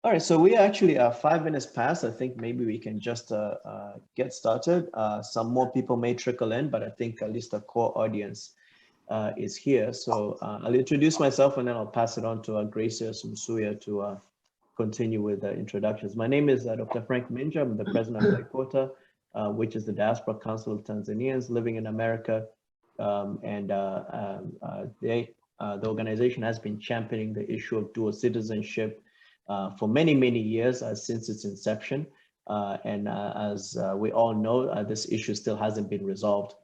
All right, so we actually are 5 minutes past. I think maybe we can just get started. Some more people may trickle in, but I think at least the core audience is here. So I'll introduce myself and then I'll pass it on to Gracia Sumsuya to continue with the introductions. My name is Dr. Frank Minja. I'm the president of DICOTA, which is the Diaspora Council of Tanzanians living in America. The organization has been championing the issue of dual citizenship for many, many years since its inception. As we all know, this issue still hasn't been resolved.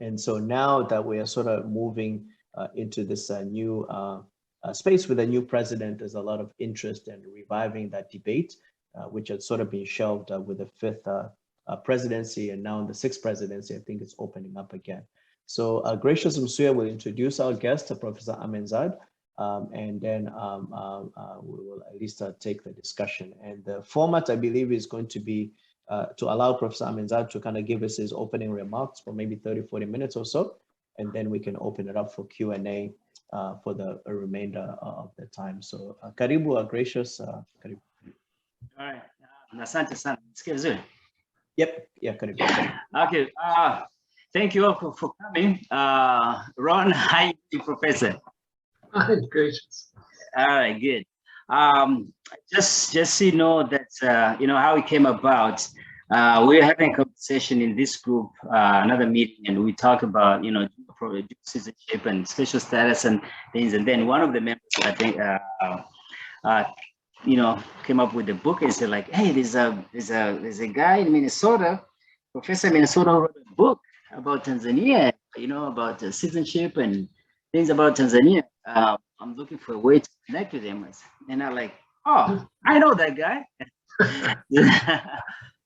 And so now that we are sort of moving into this new space with a new president, there's a lot of interest in reviving that debate, which had sort of been shelved with the fifth presidency, and now in the sixth presidency, I think it's opening up again. So Gracious Msuya will introduce our guest, Professor Aminzade, and then we will at least take the discussion. And the format, I believe, is going to be to allow Professor Aminzade to kind of give us his opening remarks for maybe 30, 40 minutes or so, and then we can open it up for Q&A for the remainder of the time. So karibu, Gracious. Karibu. All right. Asante sana. Nisikia vizuri? Yep. Yeah, karibu. Okay. Thank you all for coming. Ron, hi, Professor. Hi, Gracious. All right, good. Just so you know that you know how it came about. We're having a conversation in this group, another meeting, and we talk about citizenship and special status and things. And then one of the members, I think, came up with the book and said, like, hey, there's a guy in Minnesota, professor in Minnesota, who wrote a book about Tanzania, about citizenship and things about Tanzania. I'm looking for a way to connect with him. And I'm like, oh, I know that guy.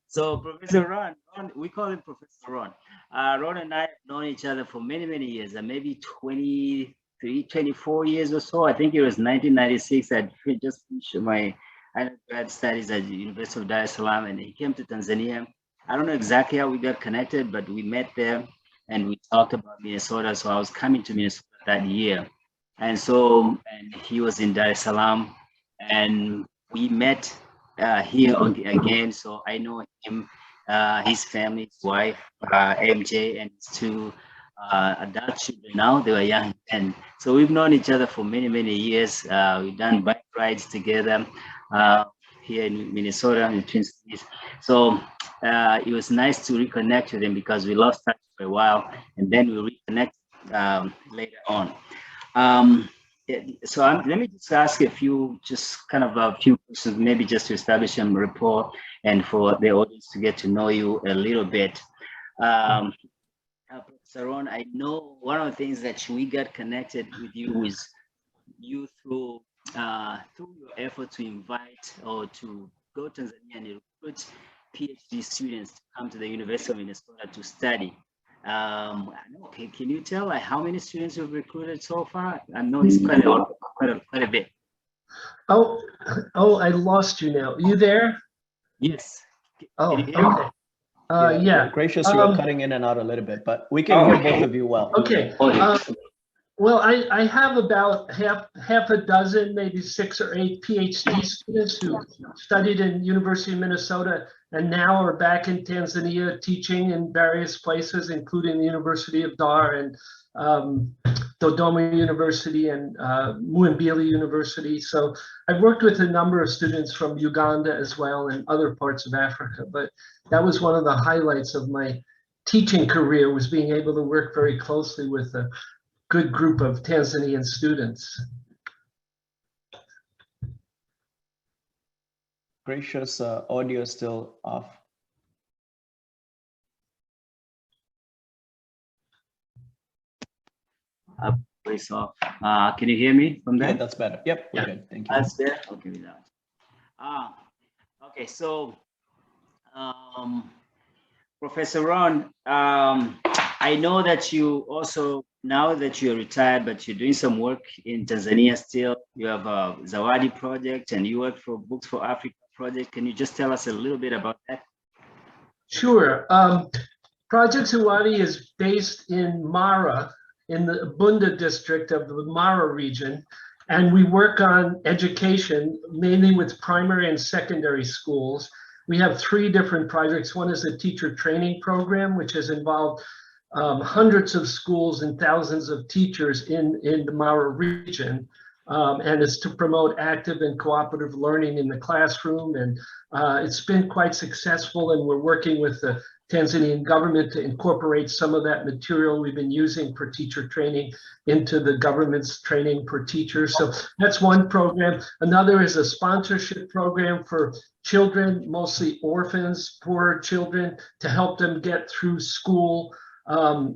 So Professor Ron, we call him Professor Ron. Ron and I have known each other for many, many years, maybe 23, 24 years or so. I think it was 1996. I just finished my undergrad studies at the University of Dar es Salaam, and he came to Tanzania. I don't know exactly how we got connected, but we met there and we talked about Minnesota. So I was coming to Minnesota that year. And he was in Dar es Salaam, and we met here again. So I know him, his family, his wife, MJ, and his two adult children now. They were young. And so we've known each other for many, many years. We've done bike rides together here in Minnesota, in the Twin Cities. So it was nice to reconnect with him because we lost touch for a while, and then we reconnected later on. Let me just ask a few questions, maybe just to establish some rapport and for the audience to get to know you a little bit. Professor Ron, I know one of the things that we got connected with you is you through your effort to invite or to go to Tanzania and recruit PhD students to come to the University of Minnesota to study. Can you tell how many students you've recruited so far? I know it's quite a bit. Oh, I lost you now. You there? Yes. Oh, okay. Yeah. Gracious, you're cutting in and out a little bit, but we can hear both of you well. Okay. Well, I have about half a dozen, maybe 6 or 8 PhD students who studied in University of Minnesota and now are back in Tanzania teaching in various places, including the University of Dar and Dodoma University and Muhimbili University. So I've worked with a number of students from Uganda as well and other parts of Africa, but that was one of the highlights of my teaching career, was being able to work very closely with a good group of Tanzanian students. Gracious, audio is still off. Voice off. Can you hear me from there? Yeah, that's better. Yep, we're good. Thank you. That's there. Okay, okay. So, Professor Ron, I know that you also, now that you're retired, but you're doing some work in Tanzania still. You have a Zawadi project and you work for Books for Africa project. Can you just tell us a little bit about that? Sure. Project Zawadi is based in Mara, in the Bunda district of the Mara region. And we work on education, mainly with primary and secondary schools. We have 3 different projects. One is a teacher training program, which has involved hundreds of schools and thousands of teachers in the Mara region. And it's to promote active and cooperative learning in the classroom. And it's been quite successful, and we're working with the Tanzanian government to incorporate some of that material we've been using for teacher training into the government's training for teachers. So that's one program. Another is a sponsorship program for children, mostly orphans, poor children, to help them get through school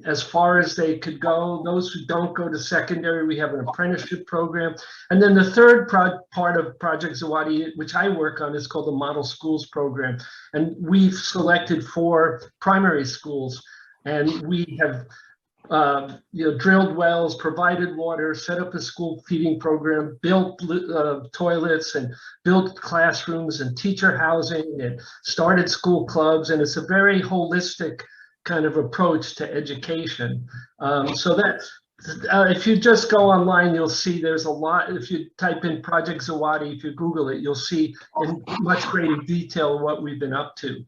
as far as they could go. Those who don't go to secondary, we have an apprenticeship program. And then the third part of Project Zawadi, which I work on, is called the Model Schools Program. And we've selected 4 primary schools, and we have drilled wells, provided water, set up a school feeding program, built toilets, and built classrooms and teacher housing, and started school clubs. And it's a very holistic kind of approach to education. So that if you just go online, you'll see there's a lot. If you type in Project Zawadi, if you Google it, you'll see in much greater detail what we've been up to.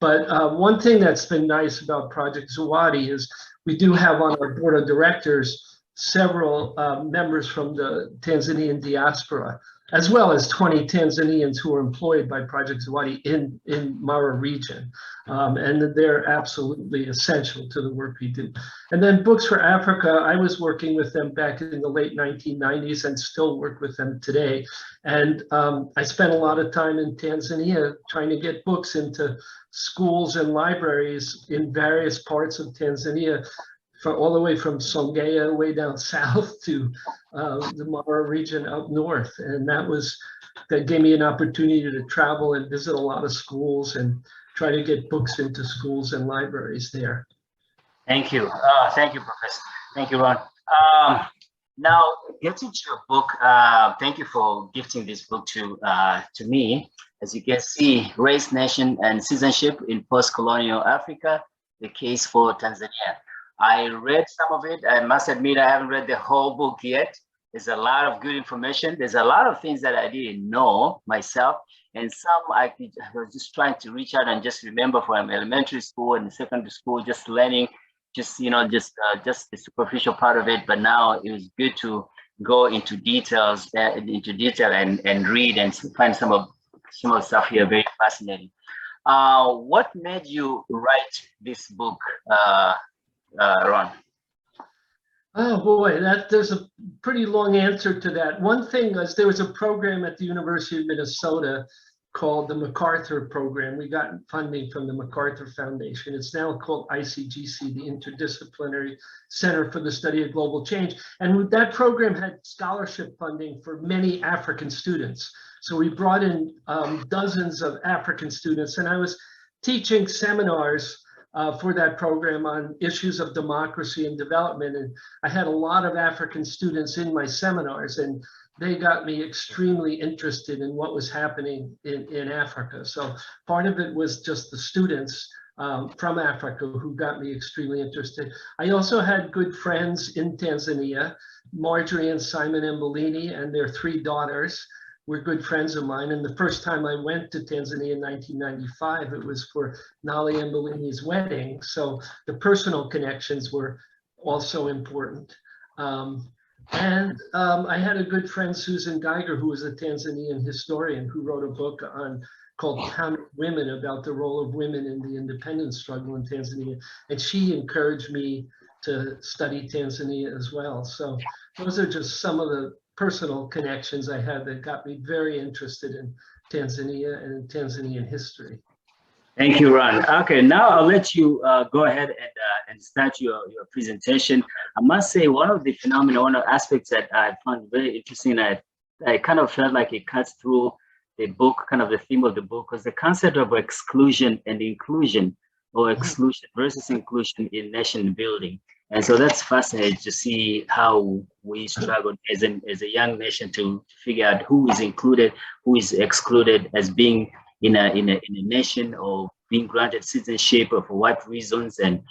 But one thing that's been nice about Project Zawadi is we do have on our board of directors several members from the Tanzanian diaspora, as well as 20 Tanzanians who are employed by Project Zawadi in Mara region. And they're absolutely essential to the work we do. And then Books for Africa, I was working with them back in the late 1990s and still work with them today. And I spent a lot of time in Tanzania trying to get books into schools and libraries in various parts of Tanzania, all the way from Songea way down south to the Mara region up north. And that gave me an opportunity to travel and visit a lot of schools and try to get books into schools and libraries there. Thank you. Thank you, Professor. Thank you, Ron. Now, getting to your book, thank you for gifting this book to me. As you can see, Race, Nation, and Citizenship in Post-Colonial Africa, the Case for Tanzania. I read some of it. I must admit, I haven't read the whole book yet. There's a lot of good information. There's a lot of things that I didn't know myself. And some I was just trying to reach out and just remember from elementary school and secondary school, just learning, just the superficial part of it. But now it was good to go into detail and read and find some of the stuff here very fascinating. What made you write this book, Ron? Oh boy, there's a pretty long answer to that. One thing is there was a program at the University of Minnesota called the MacArthur Program. We got funding from the MacArthur Foundation. It's now called ICGC, the Interdisciplinary Center for the Study of Global Change. And that program had scholarship funding for many African students. So we brought in dozens of African students, and I was teaching seminars for that program on issues of democracy and development. And I had a lot of African students in my seminars, and they got me extremely interested in what was happening in Africa. So part of it was just the students from Africa who got me extremely interested. I also had good friends in Tanzania. Marjorie and Simon Mbelini and their 3 daughters were good friends of mine. And the first time I went to Tanzania in 1995, it was for Nali Mbelini's wedding. So the personal connections were also important. I had a good friend, Susan Geiger, who was a Tanzanian historian who wrote a book called Counter Women, about the role of women in the independence struggle in Tanzania. And she encouraged me to study Tanzania as well. So those are just some of the personal connections I had that got me very interested in Tanzania and in Tanzanian history. Thank you, Ron. Okay, now I'll let you go ahead and start your presentation. I must say, one of the aspects that I found very interesting, I kind of felt like it cuts through the book, kind of the theme of the book, was the concept of exclusion and inclusion, or exclusion versus inclusion in nation building. And so that's fascinating to see how we struggled as a young nation to figure out who is included, who is excluded as being in a nation, or being granted citizenship, or for what reasons, and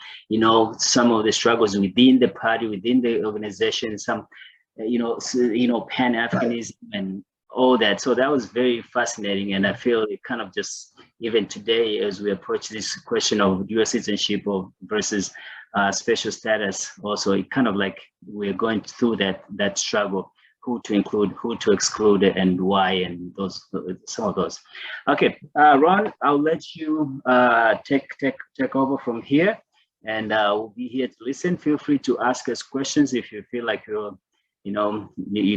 some of the struggles within the party, within the organization, some Pan-Africanism and all that. So that was very fascinating. And I feel it kind of just, even today, as we approach this question of dual citizenship versus special status, also, it kind of like we're going through that struggle, who to include, who to exclude, and why, and some of those. Okay, Ron, I'll let you take over from here, and we'll be here to listen. Feel free to ask us questions if you feel like you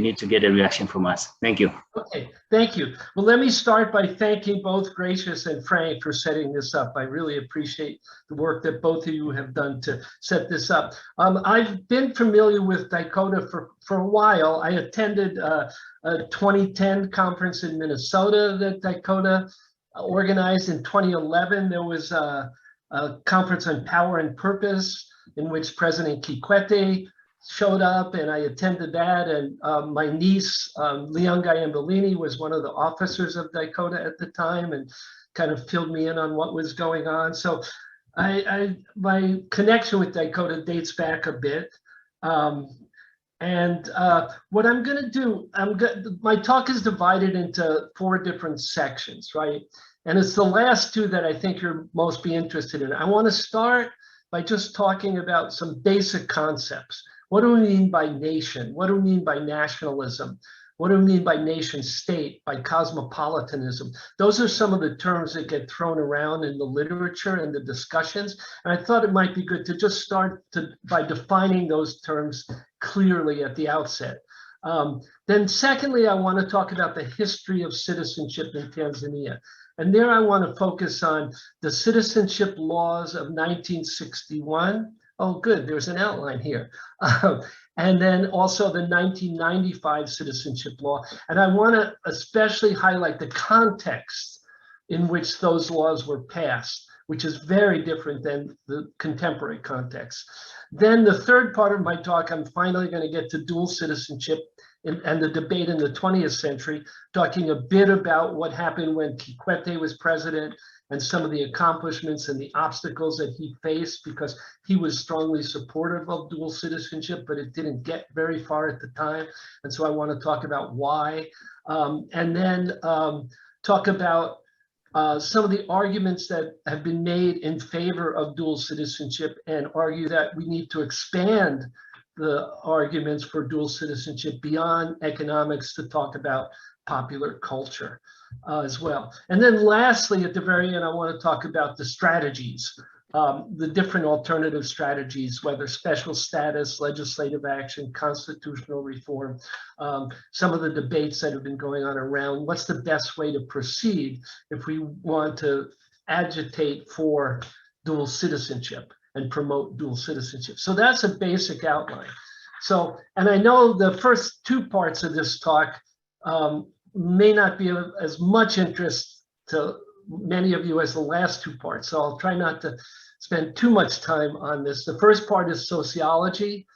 need to get a reaction from us. Thank you. Okay, thank you. Well, let me start by thanking both Gracious and Frank for setting this up. I really appreciate the work that both of you have done to set this up. I've been familiar with Dakota for a while. I attended a 2010 conference in Minnesota that Dakota organized. In 2011. There was a conference on power and purpose in which President Kikwete showed up, and I attended that. And my niece, Leonga Ambellini, was one of the officers of Dakota at the time and kind of filled me in on what was going on. So my connection with Dakota dates back a bit. And what I'm going to do, my talk is divided into 4 different sections, right? And it's the last 2 that I think you're most be interested in. I want to start by just talking about some basic concepts. What do we mean by nation? What do we mean by nationalism? What do we mean by nation state, by cosmopolitanism? Those are some of the terms that get thrown around in the literature and the discussions. And I thought it might be good to just start by defining those terms clearly at the outset. Then secondly, I want to talk about the history of citizenship in Tanzania. And there I want to focus on the citizenship laws of 1961. Oh, good, there's an outline here. And then also the 1995 citizenship law. And I want to especially highlight the context in which those laws were passed, which is very different than the contemporary context. Then the third part of my talk, I'm finally going to get to dual citizenship and the debate in the 20th century, talking a bit about what happened when Kikwete was president and some of the accomplishments and the obstacles that he faced, because he was strongly supportive of dual citizenship, but it didn't get very far at the time. And so I want to talk about why. And then talk about some of the arguments that have been made in favor of dual citizenship, and argue that we need to expand the arguments for dual citizenship beyond economics to talk about popular culture as well. And then lastly, at the very end, I want to talk about the strategies, the different alternative strategies, whether special status, legislative action, constitutional reform, some of the debates that have been going on around what's the best way to proceed if we want to agitate for dual citizenship and promote dual citizenship. So that's a basic outline. So, and I know the first 2 parts of this talk may not be of as much interest to many of you as the last 2 parts. So I'll try not to spend too much time on this. The first part is sociology,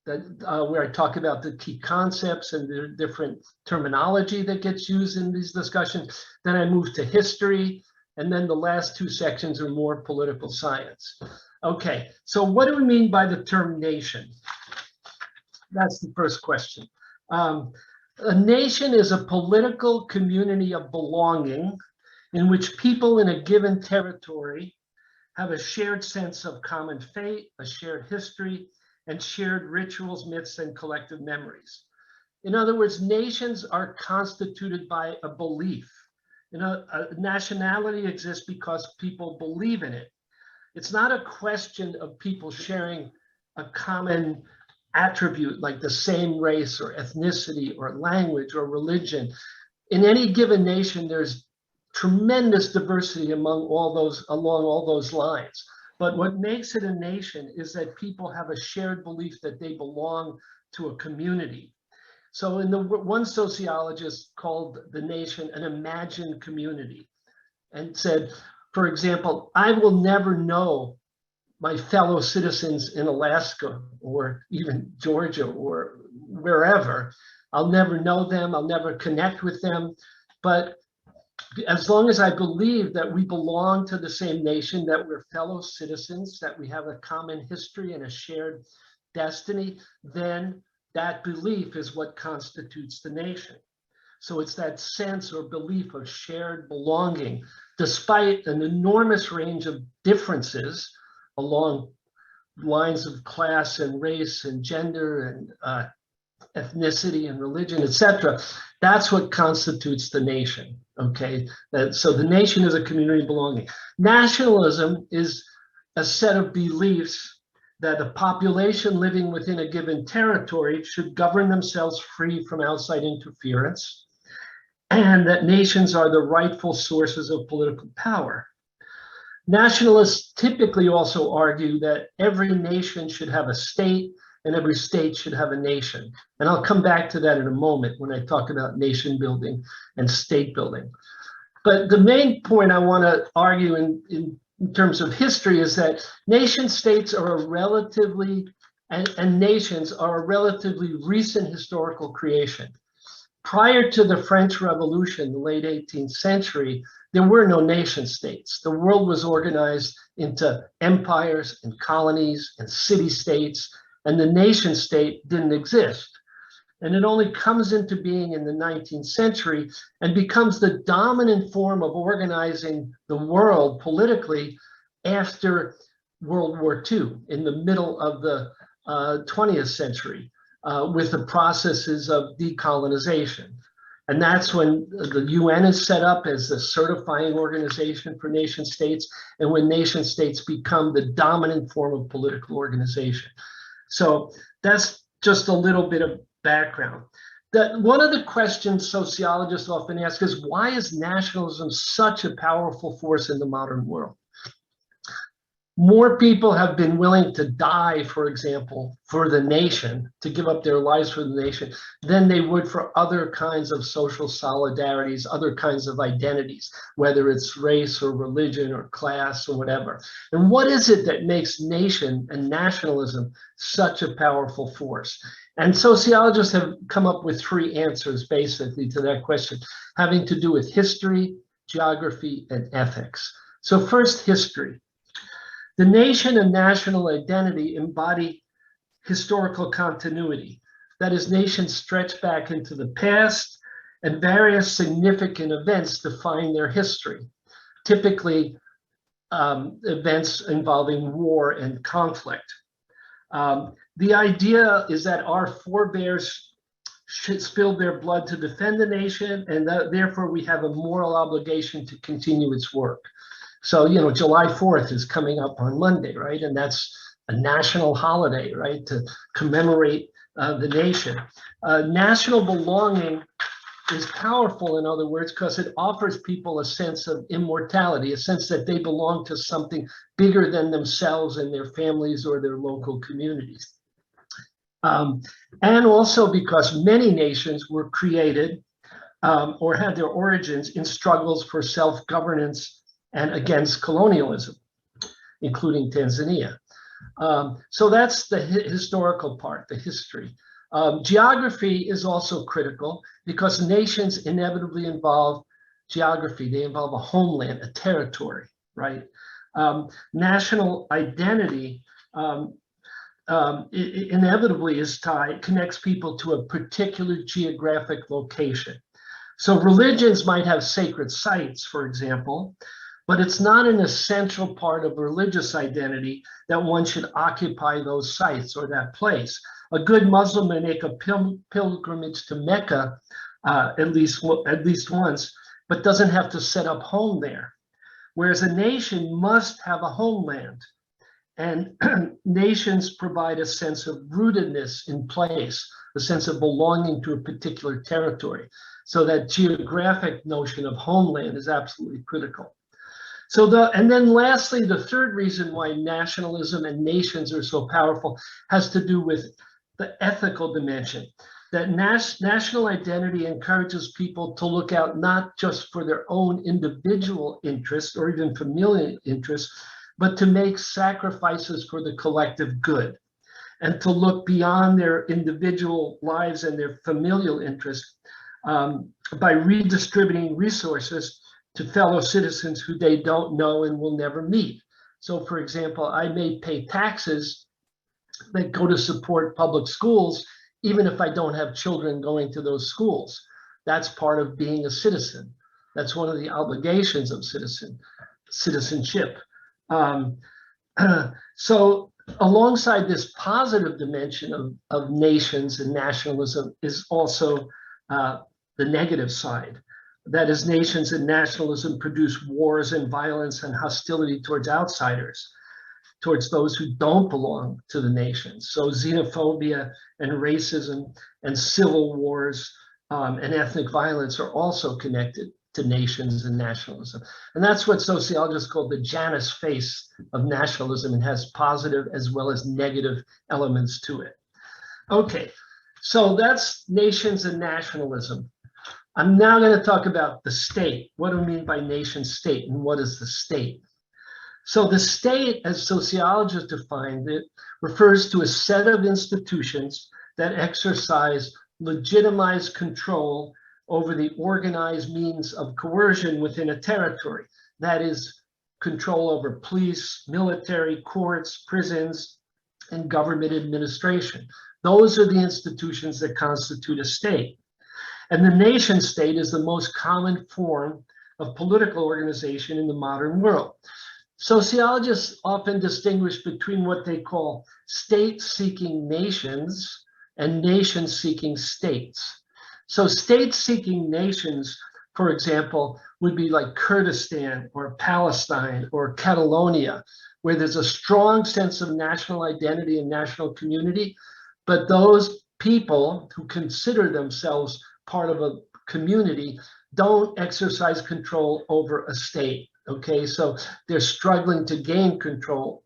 where I talk about the key concepts and the different terminology that gets used in these discussions. Then I move to history, and then the last 2 sections are more political science. Okay, so what do we mean by the term nation? That's the first question. A nation is a political community of belonging in which people in a given territory have a shared sense of common fate, a shared history, and shared rituals, myths, and collective memories. In other words, nations are constituted by a belief. A nationality exists because people believe in it. It's not a question of people sharing a common attribute like the same race or ethnicity or language or religion. In any given nation, there's tremendous diversity along all those lines. But what makes it a nation is that people have a shared belief that they belong to a community. So one sociologist called the nation an imagined community and said, for example, I will never know my fellow citizens in Alaska or even Georgia or wherever. I'll never know them, I'll never connect with them. But as long as I believe that we belong to the same nation, that we're fellow citizens, that we have a common history and a shared destiny, then that belief is what constitutes the nation. So it's that sense or belief of shared belonging, despite an enormous range of differences along lines of class and race and gender and ethnicity and religion, etc. That's what constitutes the nation, okay? So the nation is a community of belonging. Nationalism is a set of beliefs that a population living within a given territory should govern themselves free from outside interference, and that nations are the rightful sources of political power. Nationalists typically also argue that every nation should have a state and every state should have a nation. And I'll come back to that in a moment when I talk about nation building and state building. But the main point I want to argue in terms of history is that nation states are a relatively, and nations are a relatively recent historical creation. Prior to the French Revolution, the late 18th century, there were no nation states. The world was organized into empires and colonies and city-states, and the nation state didn't exist. And it only comes into being in the 19th century and becomes the dominant form of organizing the world politically after World War II, in the middle of the 20th century, with the processes of decolonization. And that's when the UN is set up as the certifying organization for nation states, and when nation states become the dominant form of political organization. So that's just a little bit of background. One of the questions sociologists often ask is, why is nationalism such a powerful force in the modern world? More people have been willing to die, for example, for the nation, to give up their lives for the nation, than they would for other kinds of social solidarities, other kinds of identities, whether it's race or religion or class or whatever. And what is it that makes nation and nationalism such a powerful force? And sociologists have come up with three answers, basically, to that question, having to do with history, geography, and ethics. So first, history. The nation and national identity embody historical continuity. That is, nations stretch back into the past, and various significant events define their history, typically events involving war and conflict. The idea is that our forebears spilled their blood to defend the nation, and that therefore we have a moral obligation to continue its work. So, you know, July 4th is coming up on Monday, right? And that's a national holiday, right, to commemorate the nation. National belonging is powerful, in other words, because it offers people a sense of immortality, a sense that they belong to something bigger than themselves and their families or their local communities. And also because many nations were created or had their origins in struggles for self-governance and against colonialism, including Tanzania. So that's the historical part, the history. Geography is also critical because nations inevitably involve geography. They involve a homeland, a territory, right? National identity inevitably connects people to a particular geographic location. So religions might have sacred sites, for example, but it's not an essential part of religious identity that one should occupy those sites or that place. A good Muslim may make a pilgrimage to Mecca at least once, but doesn't have to set up home there. Whereas a nation must have a homeland, and nations provide a sense of rootedness in place, a sense of belonging to a particular territory. So that geographic notion of homeland is absolutely critical. And then lastly, the third reason why nationalism and nations are so powerful has to do with the ethical dimension. That national identity encourages people to look out not just for their own individual interests or even familial interests, but to make sacrifices for the collective good, and to look beyond their individual lives and their familial interests by redistributing resources to fellow citizens who they don't know and will never meet. So for example, I may pay taxes that go to support public schools, even if I don't have children going to those schools. That's part of being a citizen. That's one of the obligations of citizenship. So alongside this positive dimension of nations and nationalism is also the negative side. That is, nations and nationalism produce wars and violence and hostility towards outsiders, towards those who don't belong to the nation. So xenophobia and racism and civil wars and ethnic violence are also connected to nations and nationalism. And that's what sociologists call the Janus face of nationalism, and has positive as well as negative elements to it. Okay, so that's nations and nationalism. I'm now going to talk about the state. What do we mean by nation state, and what is the state? So the state, as sociologists define it, refers to a set of institutions that exercise legitimized control over the organized means of coercion within a territory. That is, control over police, military, courts, prisons, and government administration. Those are the institutions that constitute a state. And the nation state is the most common form of political organization in the modern world. Sociologists often distinguish between what they call state-seeking nations and nation-seeking states. So state-seeking nations, for example, would be like Kurdistan or Palestine or Catalonia, where there's a strong sense of national identity and national community, but those people who consider themselves part of a community don't exercise control over a state. Okay, so they're struggling to gain control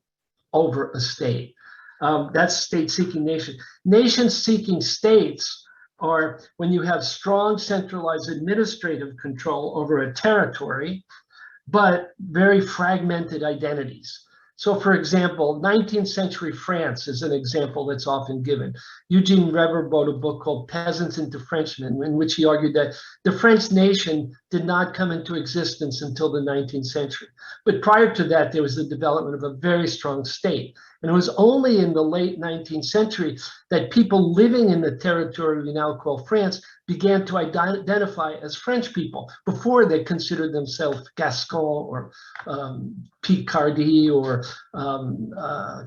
over a state. That's state-seeking nation. Nation-seeking states are when you have strong centralized administrative control over a territory, but very fragmented identities. So for example, 19th century France is an example that's often given. Eugene Weber wrote a book called Peasants into Frenchmen, in which he argued that the French nation did not come into existence until the 19th century. But prior to that, there was the development of a very strong state. And it was only in the late 19th century that people living in the territory we now call France began to identify as French people. Before, they considered themselves Gascon or Picardy or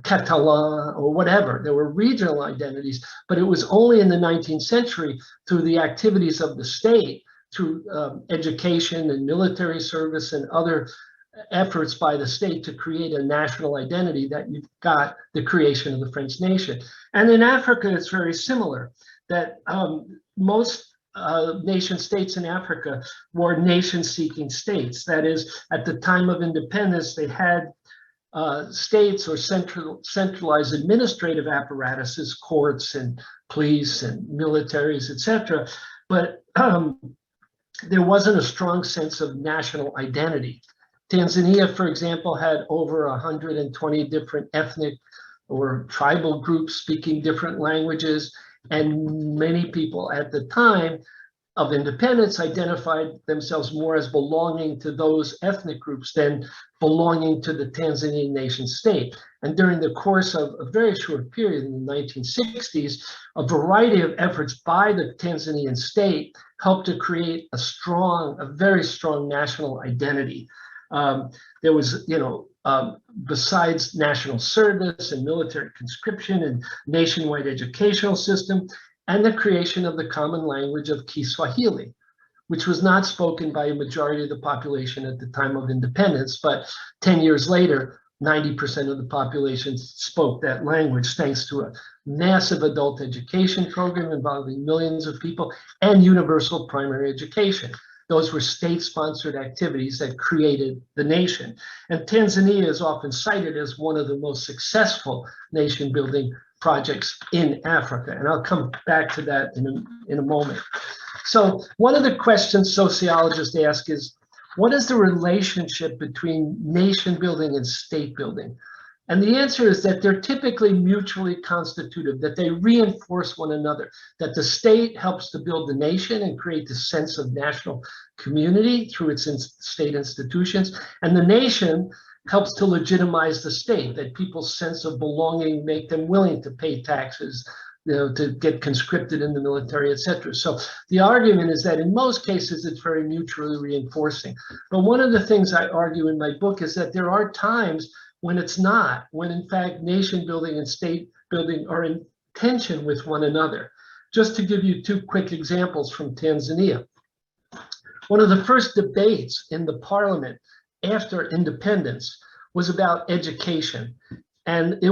Catalan or whatever. There were regional identities, but it was only in the 19th century through the activities of the state, through education and military service and other efforts by the state to create a national identity that you've got the creation of the French nation. And in Africa, it's very similar, that most nation states in Africa were nation-seeking states. That is, at the time of independence, they had states or centralized administrative apparatuses, courts and police and militaries, etc. But there wasn't a strong sense of national identity. Tanzania, for example, had over 120 different ethnic or tribal groups speaking different languages, and many people at the time of independence identified themselves more as belonging to those ethnic groups than belonging to the Tanzanian nation state. And during the course of a very short period in the 1960s, a variety of efforts by the Tanzanian state helped to create a very strong national identity. There was, besides national service and military conscription and nationwide educational system, and the creation of the common language of Kiswahili, which was not spoken by a majority of the population at the time of independence, but 10 years later, 90% of the population spoke that language, thanks to a massive adult education program involving millions of people and universal primary education. Those were state-sponsored activities that created the nation. And Tanzania is often cited as one of the most successful nation-building projects in Africa. And I'll come back to that in a moment. So one of the questions sociologists ask is, what is the relationship between nation building and state building? And the answer is that they're typically mutually constitutive, that they reinforce one another, that the state helps to build the nation and create the sense of national community through its state institutions, and the nation helps to legitimize the state, that people's sense of belonging make them willing to pay taxes, to get conscripted in the military, etc. So the argument is that in most cases, it's very mutually reinforcing. But one of the things I argue in my book is that there are times when it's not, when in fact nation building and state building are in tension with one another. Just to give you two quick examples from Tanzania. One of the first debates in the parliament after independence was about education. And it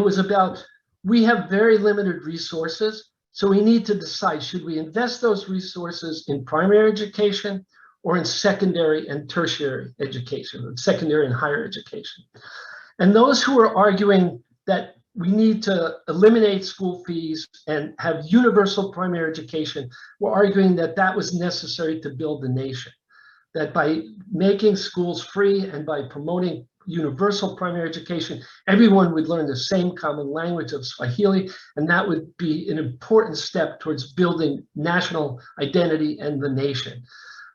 was about, we have very limited resources, so we need to decide, should we invest those resources in primary education or in secondary and tertiary education, secondary and higher education? And those who are arguing that we need to eliminate school fees and have universal primary education were arguing that that was necessary to build the nation, that by making schools free and by promoting universal primary education, everyone would learn the same common language of Swahili, and that would be an important step towards building national identity and the nation.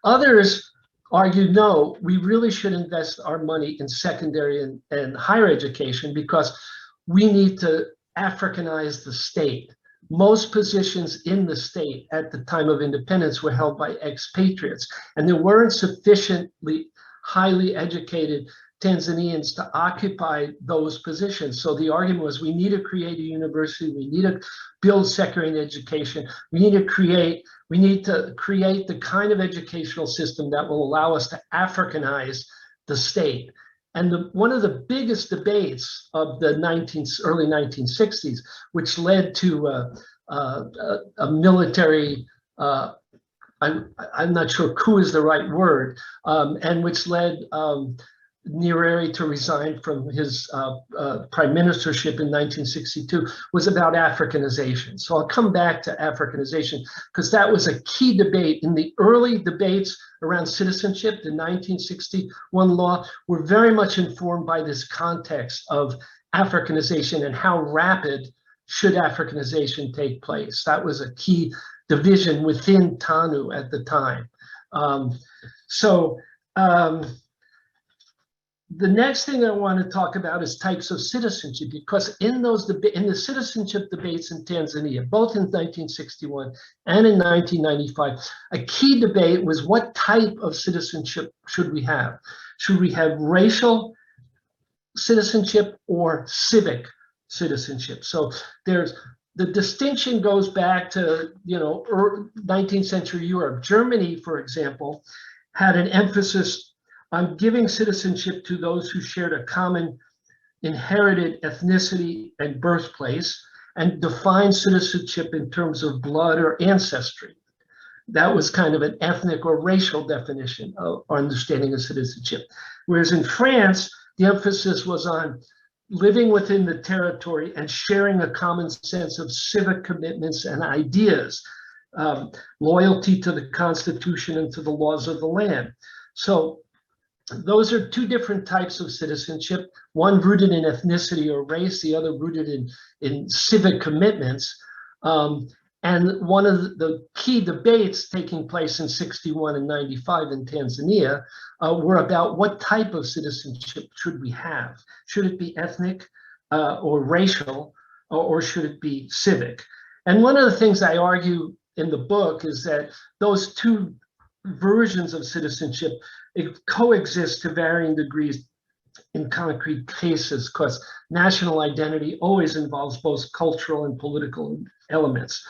Others argued, no, we really should invest our money in secondary and higher education because we need to Africanize the state. Most positions in the state at the time of independence were held by expatriates, and there weren't sufficiently highly educated Tanzanians to occupy those positions. So the argument was, we need to create a university, we need to build secondary education, we need to create the kind of educational system that will allow us to Africanize the state. And one of the biggest debates of the early 1960s, which led to a military, I'm not sure coup is the right word, and which led Nyerere to resign from his prime ministership in 1962, was about Africanization. So I'll come back to Africanization because that was a key debate. In the early debates around citizenship, the 1961 law, were very much informed by this context of Africanization and how rapid should Africanization take place. That was a key division within TANU at the time. The next thing I want to talk about is types of citizenship, because in the citizenship debates in Tanzania, both in 1961 and in 1995, a key debate was what type of citizenship should we have? Should we have racial citizenship or civic citizenship? So the distinction goes back to 19th century Europe. Germany, for example, had an emphasis on giving citizenship to those who shared a common inherited ethnicity and birthplace, and defined citizenship in terms of blood or ancestry. That was kind of an ethnic or racial definition of our understanding of citizenship. Whereas in France, the emphasis was on living within the territory and sharing a common sense of civic commitments and ideas, loyalty to the Constitution and to the laws of the land. So those are two different types of citizenship, one rooted in ethnicity or race, the other rooted in civic commitments. And one of the key debates taking place in 61 and 95 in Tanzania were about what type of citizenship should we have? Should it be ethnic or racial, or should it be civic? And one of the things I argue in the book is that those two versions of citizenship coexist to varying degrees in concrete cases, because national identity always involves both cultural and political elements.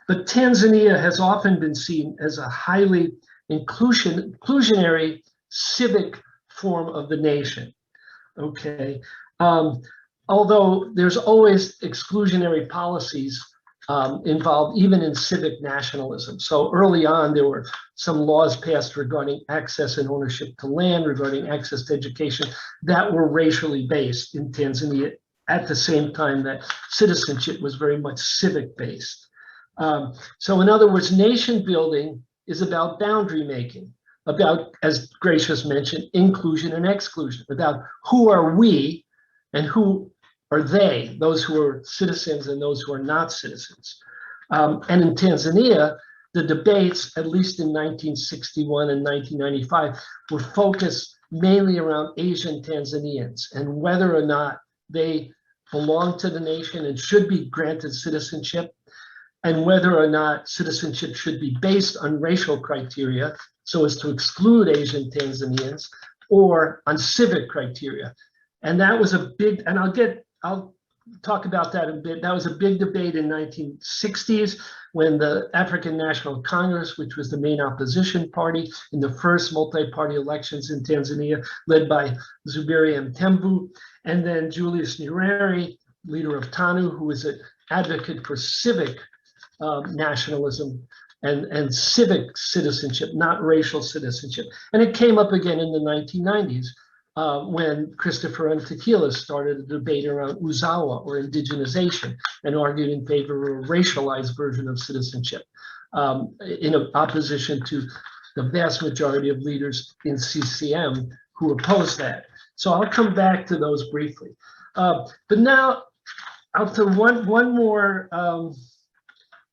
But Tanzania has often been seen as a highly inclusionary civic form of the nation. Okay, although there's always exclusionary policies involved, even in civic nationalism. So early on, there were some laws passed regarding access and ownership to land, regarding access to education, that were racially based in Tanzania at the same time that citizenship was very much civic based. So in other words, nation building is about boundary making, about, as Gracious mentioned, inclusion and exclusion, about who are we and who are they, those who are citizens and those who are not citizens. And in Tanzania, the debates, at least in 1961 and 1995, were focused mainly around Asian Tanzanians and whether or not they belong to the nation and should be granted citizenship. and whether or not citizenship should be based on racial criteria so as to exclude Asian Tanzanians, or on civic criteria. And that was a big, and I'll talk about that a bit. That was a big debate in 1960s when the African National Congress, which was the main opposition party in the first multi-party elections in Tanzania, led by Zuberi Mtembu, and then Julius Nyerere, leader of TANU, who was an advocate for civic nationalism and civic citizenship, not racial citizenship. And it came up again in the 1990s when Christopher M. Tequila started a debate around Uzawa, or indigenization, and argued in favor of a racialized version of citizenship in opposition to the vast majority of leaders in CCM who opposed that. So I'll come back to those briefly. But now, up to one more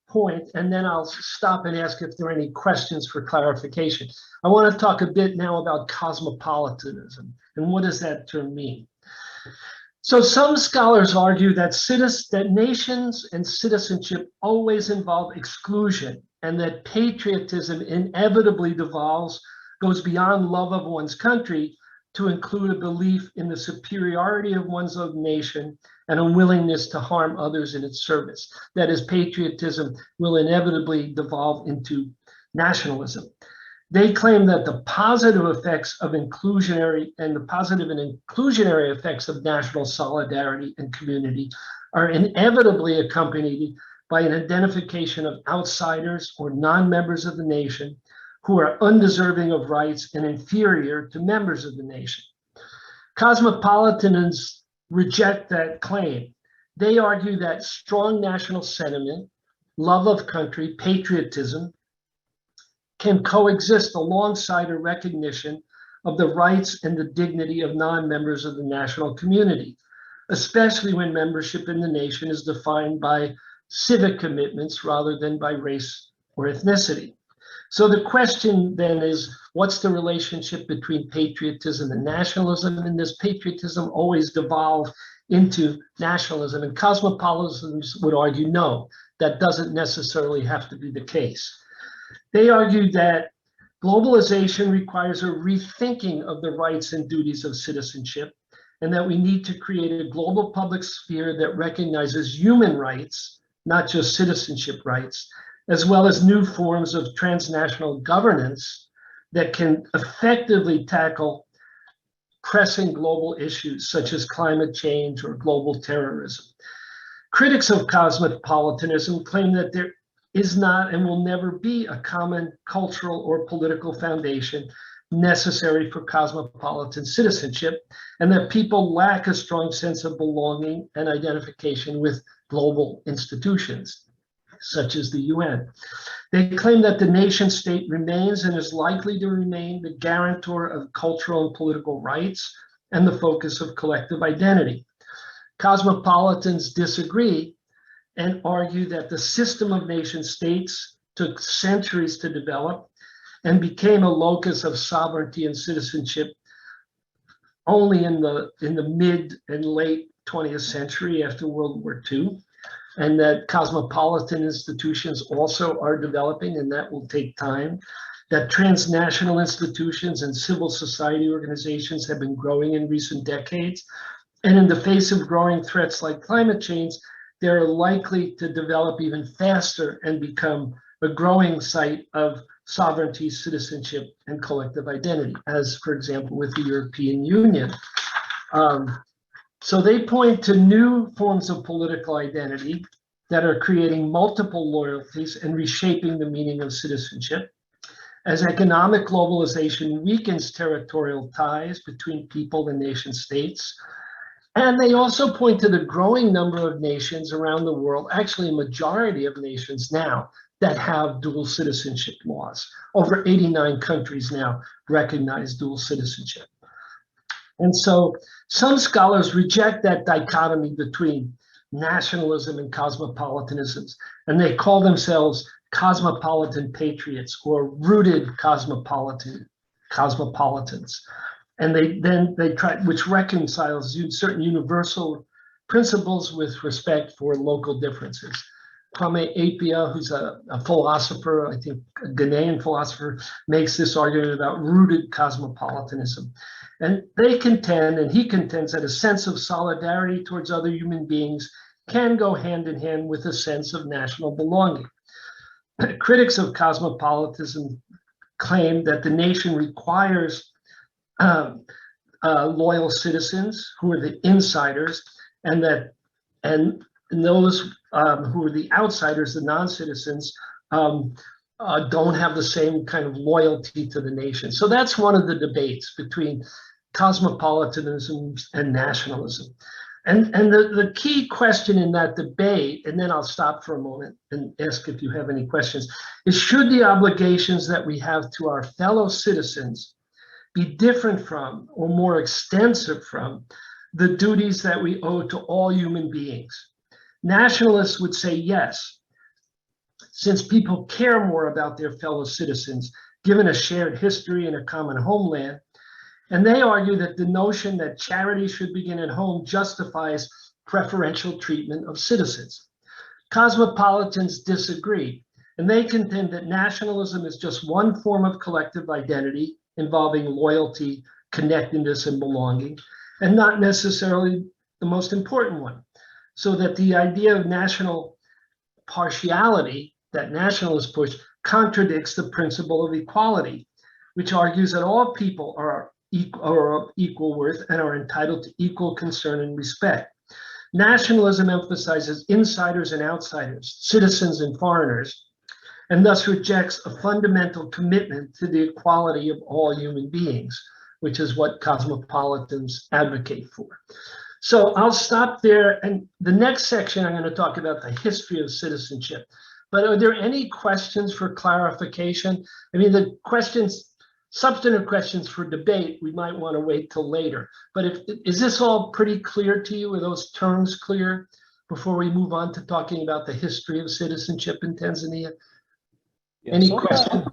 point, and then I'll stop and ask if there are any questions for clarification. I want to talk a bit now about cosmopolitanism, and what does that term mean? So some scholars argue that nations and citizenship always involve exclusion, and that patriotism inevitably goes beyond love of one's country to include a belief in the superiority of one's own nation and a willingness to harm others in its service. That is, patriotism will inevitably devolve into nationalism. They claim that the positive effects of inclusionary effects of national solidarity and community are inevitably accompanied by an identification of outsiders or non-members of the nation who are undeserving of rights and inferior to members of the nation. Cosmopolitans reject that claim. They argue that strong national sentiment, love of country, patriotism, can coexist alongside a recognition of the rights and the dignity of non-members of the national community, especially when membership in the nation is defined by civic commitments rather than by race or ethnicity. So the question then is, what's the relationship between patriotism and nationalism? And does patriotism always devolve into nationalism? And cosmopolitans would argue, no, that doesn't necessarily have to be the case. They argue that globalization requires a rethinking of the rights and duties of citizenship, and that we need to create a global public sphere that recognizes human rights, not just citizenship rights, as well as new forms of transnational governance that can effectively tackle pressing global issues such as climate change or global terrorism. Critics of cosmopolitanism claim that there is not and will never be a common cultural or political foundation necessary for cosmopolitan citizenship, and that people lack a strong sense of belonging and identification with global institutions, such as the UN. They claim that the nation state remains and is likely to remain the guarantor of cultural and political rights and the focus of collective identity. Cosmopolitans disagree and argue that the system of nation states took centuries to develop and became a locus of sovereignty and citizenship only in the mid and late 20th century after World War II, and that cosmopolitan institutions also are developing, and that will take time, that transnational institutions and civil society organizations have been growing in recent decades, and in the face of growing threats like climate change, they're likely to develop even faster and become a growing site of sovereignty, citizenship, and collective identity, as, for example, with the European Union. So they point to new forms of political identity that are creating multiple loyalties and reshaping the meaning of citizenship. As economic globalization weakens territorial ties between people and nation states. And they also point to the growing number of nations around the world, actually a majority of nations now, that have dual citizenship laws. Over 89 countries now recognize dual citizenship. And so some scholars reject that dichotomy between nationalism and cosmopolitanism, and they call themselves cosmopolitan patriots or rooted cosmopolitans. And they try, which reconciles certain universal principles with respect for local differences. Kwame Appiah, who's a philosopher, I think a Ghanaian philosopher, makes this argument about rooted cosmopolitanism. And they contend, and he contends, that a sense of solidarity towards other human beings can go hand in hand with a sense of national belonging. Critics of cosmopolitanism claim that the nation requires loyal citizens who are the insiders, and those who are the outsiders, the non-citizens, don't have the same kind of loyalty to the nation. So that's one of the debates between cosmopolitanism and nationalism. And the key question in that debate, and then I'll stop for a moment and ask if you have any questions, is should the obligations that we have to our fellow citizens be different from or more extensive from the duties that we owe to all human beings? Nationalists would say yes, since people care more about their fellow citizens, given a shared history and a common homeland. And they argue that the notion that charity should begin at home justifies preferential treatment of citizens. Cosmopolitans disagree, and they contend that nationalism is just one form of collective identity involving loyalty, connectedness, and belonging, and not necessarily the most important one. So that the idea of national partiality that nationalists push contradicts the principle of equality, which argues that all people are of equal worth and are entitled to equal concern and respect. Nationalism emphasizes insiders and outsiders, citizens and foreigners, and thus rejects a fundamental commitment to the equality of all human beings, which is what cosmopolitans advocate for. So I'll stop there, and the next section I'm going to talk about the history of citizenship. But are there any questions for clarification? I mean, the questions, substantive questions for debate, we might want to wait till later. But is this all pretty clear to you? Are those terms clear before we move on to talking about the history of citizenship in Tanzania? Yeah, Any so questions?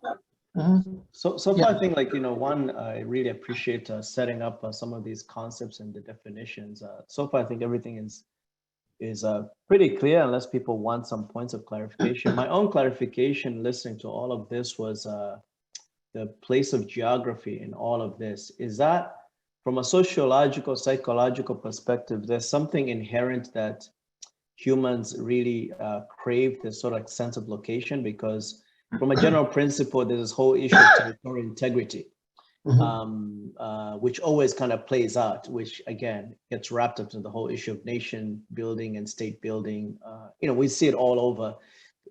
So far, I think, like, one, I really appreciate setting up some of these concepts and the definitions. So far, I think everything is pretty clear, unless people want some points of clarification. My own clarification listening to all of this was the place of geography in all of this. Is that from a sociological, psychological perspective, there's something inherent that humans really crave, this sort of sense of location, because from a general principle, there's this whole issue of territorial integrity, which always kind of plays out, which again gets wrapped up in the whole issue of nation building and state building. We see it all over.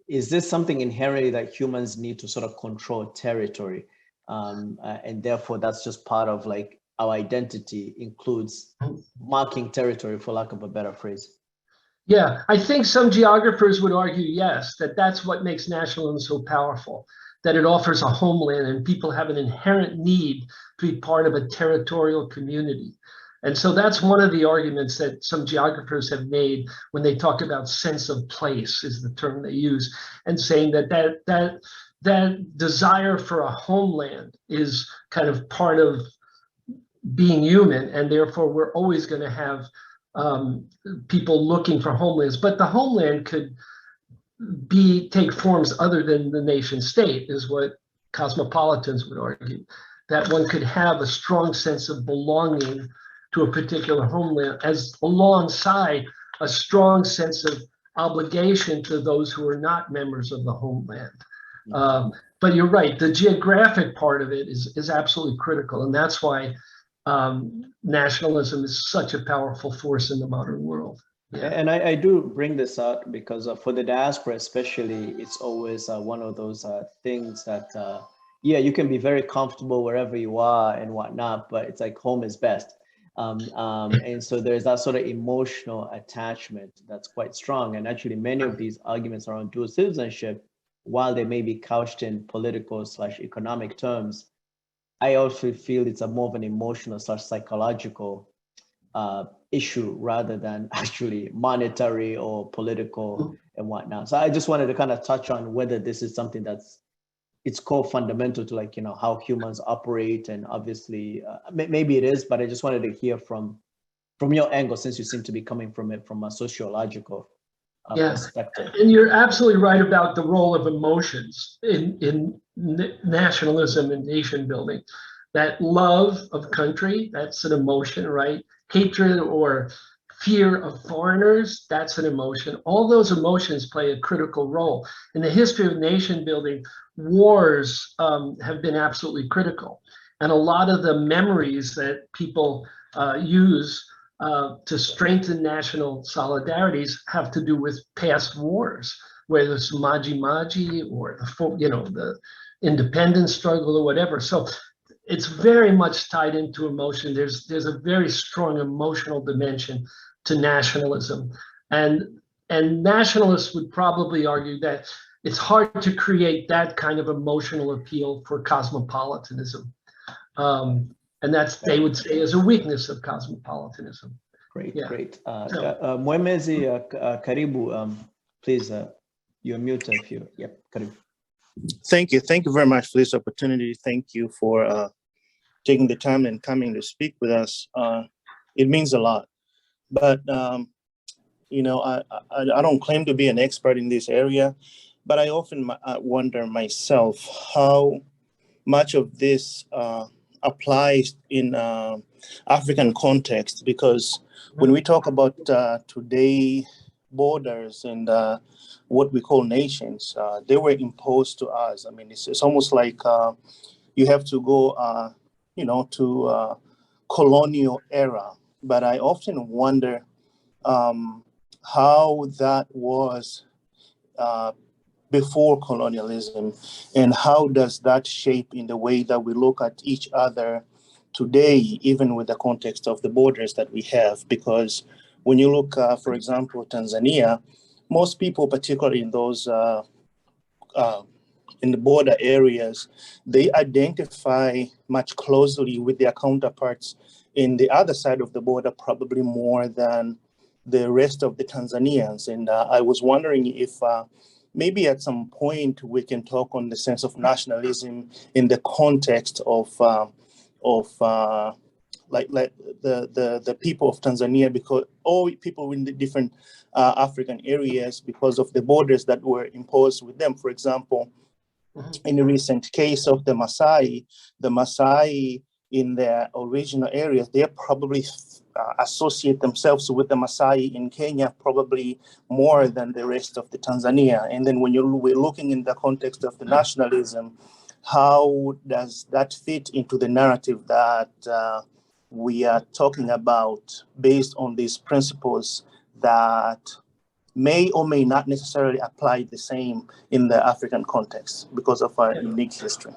Is this something inherently that humans need to sort of control territory? And therefore, that's just part of like our identity includes marking territory, for lack of a better phrase. Yeah, I think some geographers would argue, yes, that's what makes nationalism so powerful, that it offers a homeland and people have an inherent need to be part of a territorial community. And so that's one of the arguments that some geographers have made when they talk about sense of place, is the term they use, and saying that desire for a homeland is kind of part of being human, and therefore we're always going to have people looking for homelands, but the homeland could take forms other than the nation state, is what cosmopolitans would argue, that one could have a strong sense of belonging to a particular homeland as alongside a strong sense of obligation to those who are not members of the homeland. But you're right, the geographic part of it is absolutely critical, and that's why nationalism is such a powerful force in the modern world. Yeah. And I do bring this out because for the diaspora especially, it's always one of those things that, yeah, you can be very comfortable wherever you are and whatnot, but it's like home is best. And so there's that sort of emotional attachment that's quite strong. And actually many of these arguments around dual citizenship, while they may be couched in political/economic terms, I also feel it's a more of an emotional/psychological issue rather than actually monetary or political and whatnot. So I just wanted to kind of touch on whether this is something it's core fundamental to, like, how humans operate, and obviously maybe it is, but I just wanted to hear from your angle, since you seem to be coming from it from a sociological perspective. And you're absolutely right about the role of emotions in nationalism and nation building. That love of country, that's an emotion, right? Hatred or fear of foreigners, that's an emotion. All those emotions play a critical role. In the history of nation building, wars have been absolutely critical. And a lot of the memories that people use to strengthen national solidarities have to do with past wars, whether it's Maji Maji or the independence struggle or whatever. So it's very much tied into emotion. There's a very strong emotional dimension to nationalism, and nationalists would probably argue that it's hard to create that kind of emotional appeal for cosmopolitanism, and that's, they would say, is a weakness of cosmopolitanism. Great, Yeah. great. Mwemezi Karibu, please, you're muted if you, yep, Karibu. Thank you very much for this opportunity. Thank you for taking the time and coming to speak with us. It means a lot. But you know, I don't claim to be an expert in this area, but I often wonder myself how much of this applies in African context, because when we talk about today borders and what we call nations, they were imposed to us. I mean, it's almost like you have to go, you know, to colonial era. But I often wonder how that was before colonialism, and how does that shape in the way that we look at each other today, even with the context of the borders that we have. Because when you look, for example, Tanzania, most people, particularly in those in the border areas, they identify much closely with their counterparts in the other side of the border, probably more than the rest of the Tanzanians. And I was wondering if maybe at some point we can talk on the sense of nationalism in the context of like the people of Tanzania, because all people in the different African areas, because of the borders that were imposed with them. For example, in the recent case of the Maasai in their original areas, they probably associate themselves with the Maasai in Kenya probably more than the rest of the Tanzania. And then when we're looking in the context of the nationalism, how does that fit into the narrative that we are talking about based on these principles that may or may not necessarily apply the same in the African context because of our unique history?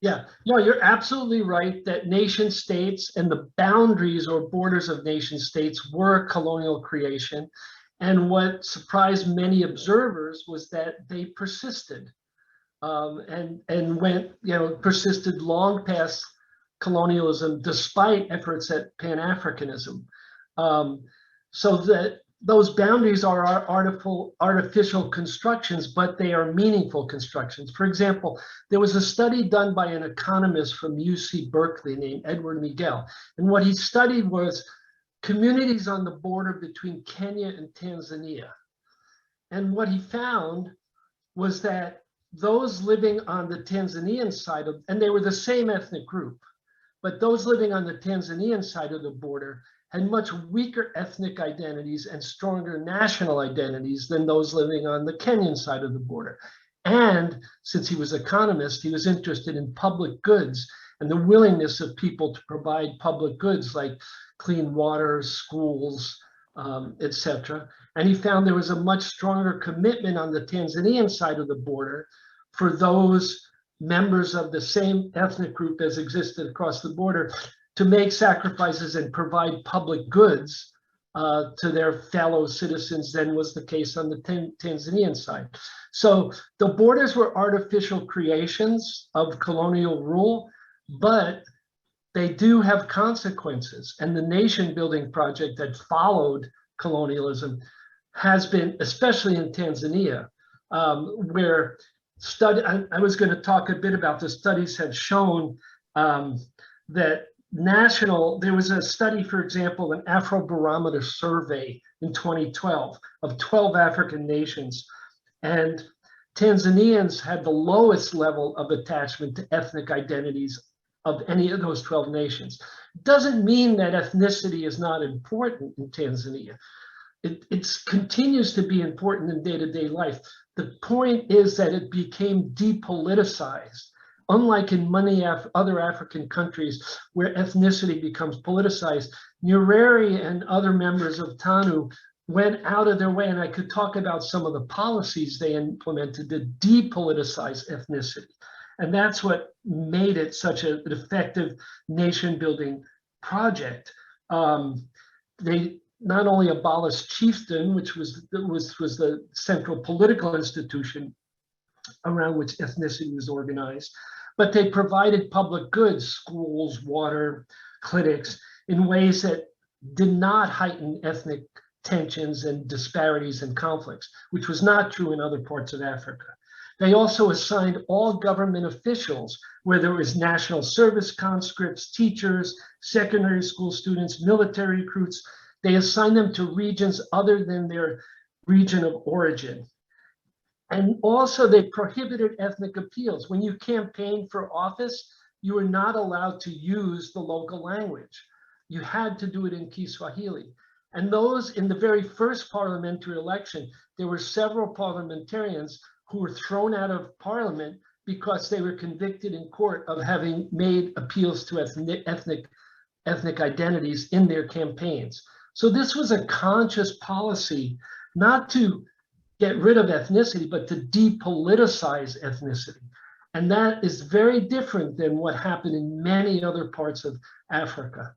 Yeah, no, you're absolutely right that nation states and the boundaries or borders of nation states were colonial creation. And what surprised many observers was that they persisted and went, persisted long past colonialism despite efforts at Pan-Africanism. So that those boundaries are artificial constructions, but they are meaningful constructions. For example, there was a study done by an economist from UC Berkeley named Edward Miguel. And what he studied was communities on the border between Kenya and Tanzania. And what he found was that those living on the Tanzanian side of, and they were the same ethnic group, but those living on the Tanzanian side of the border had much weaker ethnic identities and stronger national identities than those living on the Kenyan side of the border. And since he was an economist, he was interested in public goods and the willingness of people to provide public goods like clean water, schools, etc. And he found there was a much stronger commitment on the Tanzanian side of the border for those members of the same ethnic group as existed across the border to make sacrifices and provide public goods to their fellow citizens than was the case on the Tanzanian side. So the borders were artificial creations of colonial rule, but they do have consequences. And the nation building project that followed colonialism has been, especially in Tanzania, where I was going to talk a bit about the studies have shown that there was a study, for example, an Afrobarometer survey in 2012 of 12 African nations, and Tanzanians had the lowest level of attachment to ethnic identities of any of those 12 nations. It doesn't mean that ethnicity is not important in Tanzania. It continues to be important in day-to-day life. The point is that it became depoliticized, unlike in many other African countries where ethnicity becomes politicized. Nyerere and other members of TANU went out of their way, and I could talk about some of the policies they implemented to depoliticize ethnicity. And that's what made it such an effective nation-building project. They not only abolished chieftain, which was the central political institution around which ethnicity was organized, but they provided public goods, schools, water, clinics, in ways that did not heighten ethnic tensions and disparities and conflicts, which was not true in other parts of Africa. They also assigned all government officials, whether it was national service conscripts, teachers, secondary school students, military recruits, they assigned them to regions other than their region of origin. And also they prohibited ethnic appeals. When you campaigned for office, you were not allowed to use the local language. You had to do it in Kiswahili. And those, in the very first parliamentary election, there were several parliamentarians who were thrown out of parliament because they were convicted in court of having made appeals to ethnic identities in their campaigns. So this was a conscious policy, not to get rid of ethnicity, but to depoliticize ethnicity. And that is very different than what happened in many other parts of Africa.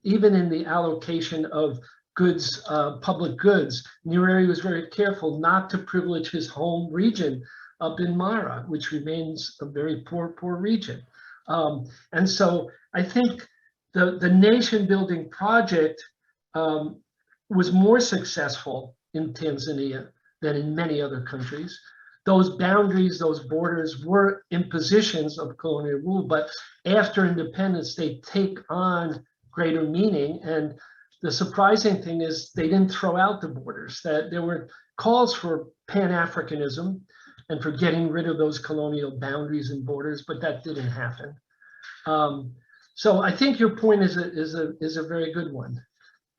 Even in the allocation of goods, public goods, Nyerere was very careful not to privilege his home region up in Mara, which remains a very poor region. And so I think the nation building project was more successful in Tanzania than in many other countries. Those boundaries, those borders were impositions of colonial rule, but after independence, they take on greater meaning. And the surprising thing is they didn't throw out the borders, that there were calls for Pan-Africanism and for getting rid of those colonial boundaries and borders, but that didn't happen. So I think your point is a very good one.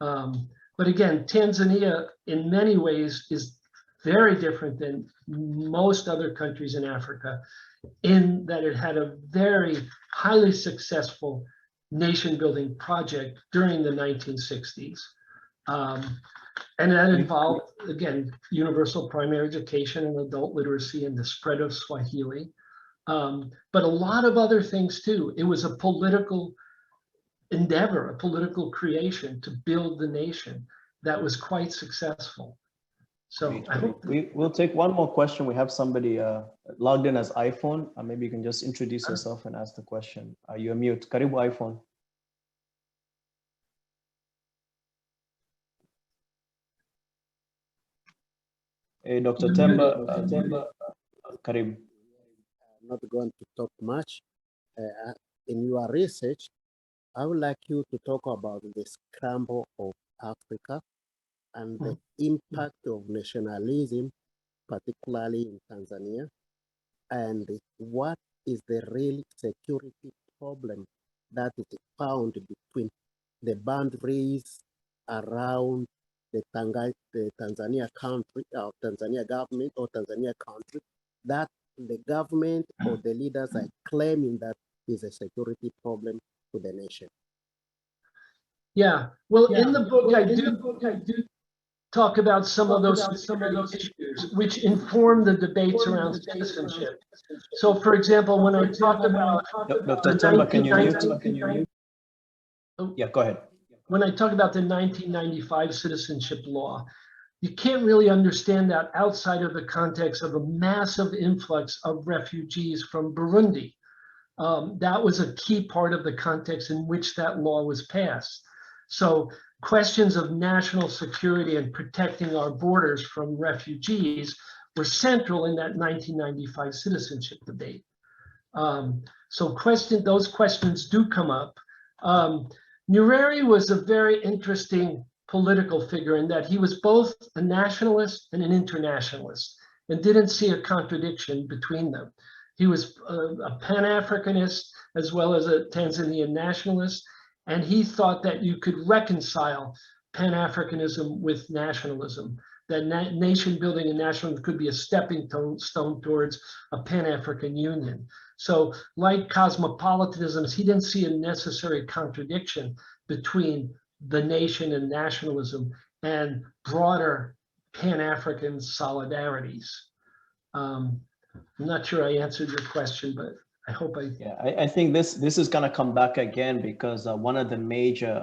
But again, Tanzania in many ways is very different than most other countries in Africa in that it had a very highly successful nation building project during the 1960s. And that involved, again, universal primary education and adult literacy and the spread of Swahili, but a lot of other things too. It was a political endeavor, a political creation to build the nation that was quite successful. So I hope we'll take one more question. We have somebody logged in as iPhone. Maybe you can just introduce yourself and ask the question. You're mute. Karibu iPhone. Hey, Dr. Temba, Karibu. I'm not going to talk much. In your research, I would like you to talk about the scramble of Africa and the impact of nationalism, particularly in Tanzania, and what is the real security problem that is found between the boundaries around the Tanzania country, or Tanzania government or Tanzania country, that the government or the leaders are claiming that is a security problem to the nation. Yeah, well, in the book, I do talk about some of those issues which inform the debates around citizenship. So, for example, when I talk about Dr. Temba, can you mute? Yeah, go ahead. When I talk about the 1995 citizenship law, you can't really understand that outside of the context of a massive influx of refugees from Burundi. That was a key part of the context in which that law was passed. So questions of national security and protecting our borders from refugees were central in that 1995 citizenship debate. So those questions do come up. Nyerere was a very interesting political figure in that he was both a nationalist and an internationalist and didn't see a contradiction between them. He was a Pan-Africanist as well as a Tanzanian nationalist, and he thought that you could reconcile Pan-Africanism with nationalism, that nation building and nationalism could be a stepping stone towards a Pan-African union. So like cosmopolitanism, he didn't see a necessary contradiction between the nation and nationalism and broader Pan-African solidarities. I'm not sure I answered your question, but I hope I. Yeah, I think this is going to come back again because one of the major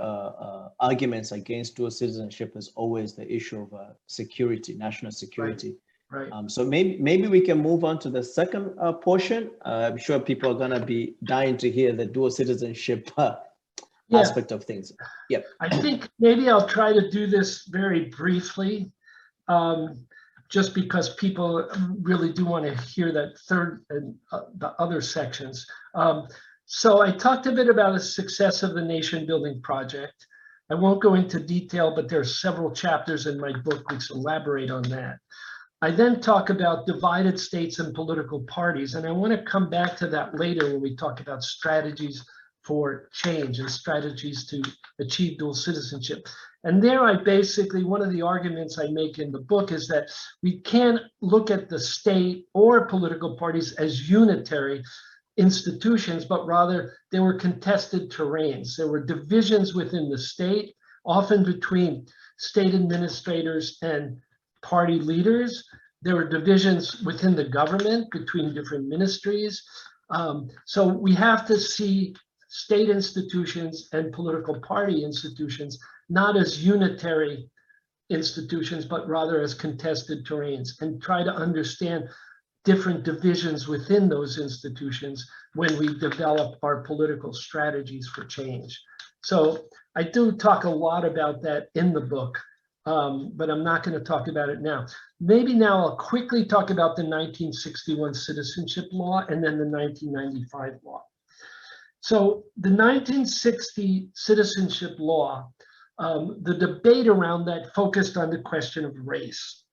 arguments against dual citizenship is always the issue of security, national security. Right. So maybe we can move on to the second portion. I'm sure people are going to be dying to hear the dual citizenship aspect of things. Yep. I think maybe I'll try to do this very briefly, just because people really do want to hear that third and the other sections. So I talked a bit about the success of the nation building project. I won't go into detail, but there are several chapters in my book which elaborate on that. I then talk about divided states and political parties, and I want to come back to that later when we talk about strategies for change and strategies to achieve dual citizenship. And there I basically, one of the arguments I make in the book is that we can't look at the state or political parties as unitary institutions, but rather they were contested terrains. There were divisions within the state, often between state administrators and party leaders. There were divisions within the government between different ministries. So we have to see state institutions and political party institutions not as unitary institutions, but rather as contested terrains, and try to understand different divisions within those institutions when we develop our political strategies for change. So I do talk a lot about that in the book, but I'm not going to talk about it now. Maybe now I'll quickly talk about the 1961 citizenship law and then the 1995 law. So the 1960 citizenship law, the debate around that focused on the question of race.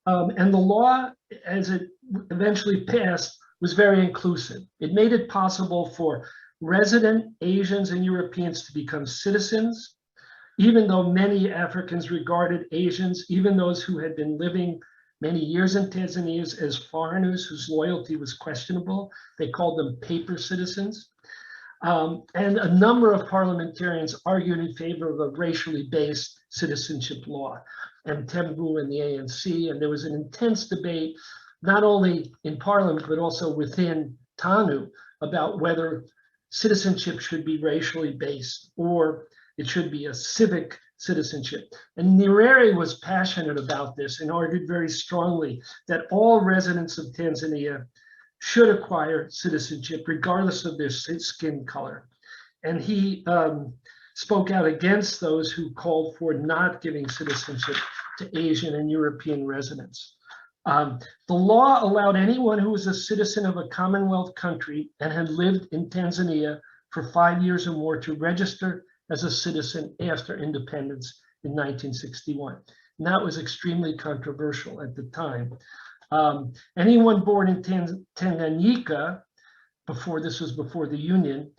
And the law, as it eventually passed, was very inclusive. It made it possible for resident Asians and Europeans to become citizens, even though many Africans regarded Asians, even those who had been living many years in Tanzania, as foreigners whose loyalty was questionable. They called them paper citizens. And a number of parliamentarians argued in favor of a racially based citizenship law, and Tembu and the ANC. And there was an intense debate, not only in parliament, but also within TANU about whether citizenship should be racially based or it should be a civic citizenship. And Nyerere was passionate about this and argued very strongly that all residents of Tanzania should acquire citizenship regardless of their skin color. And he spoke out against those who called for not giving citizenship to Asian and European residents. The law allowed anyone who was a citizen of a Commonwealth country and had lived in Tanzania for 5 years or more to register as a citizen after independence in 1961. And that was extremely controversial at the time. Anyone born in Tanganyika, before the Union,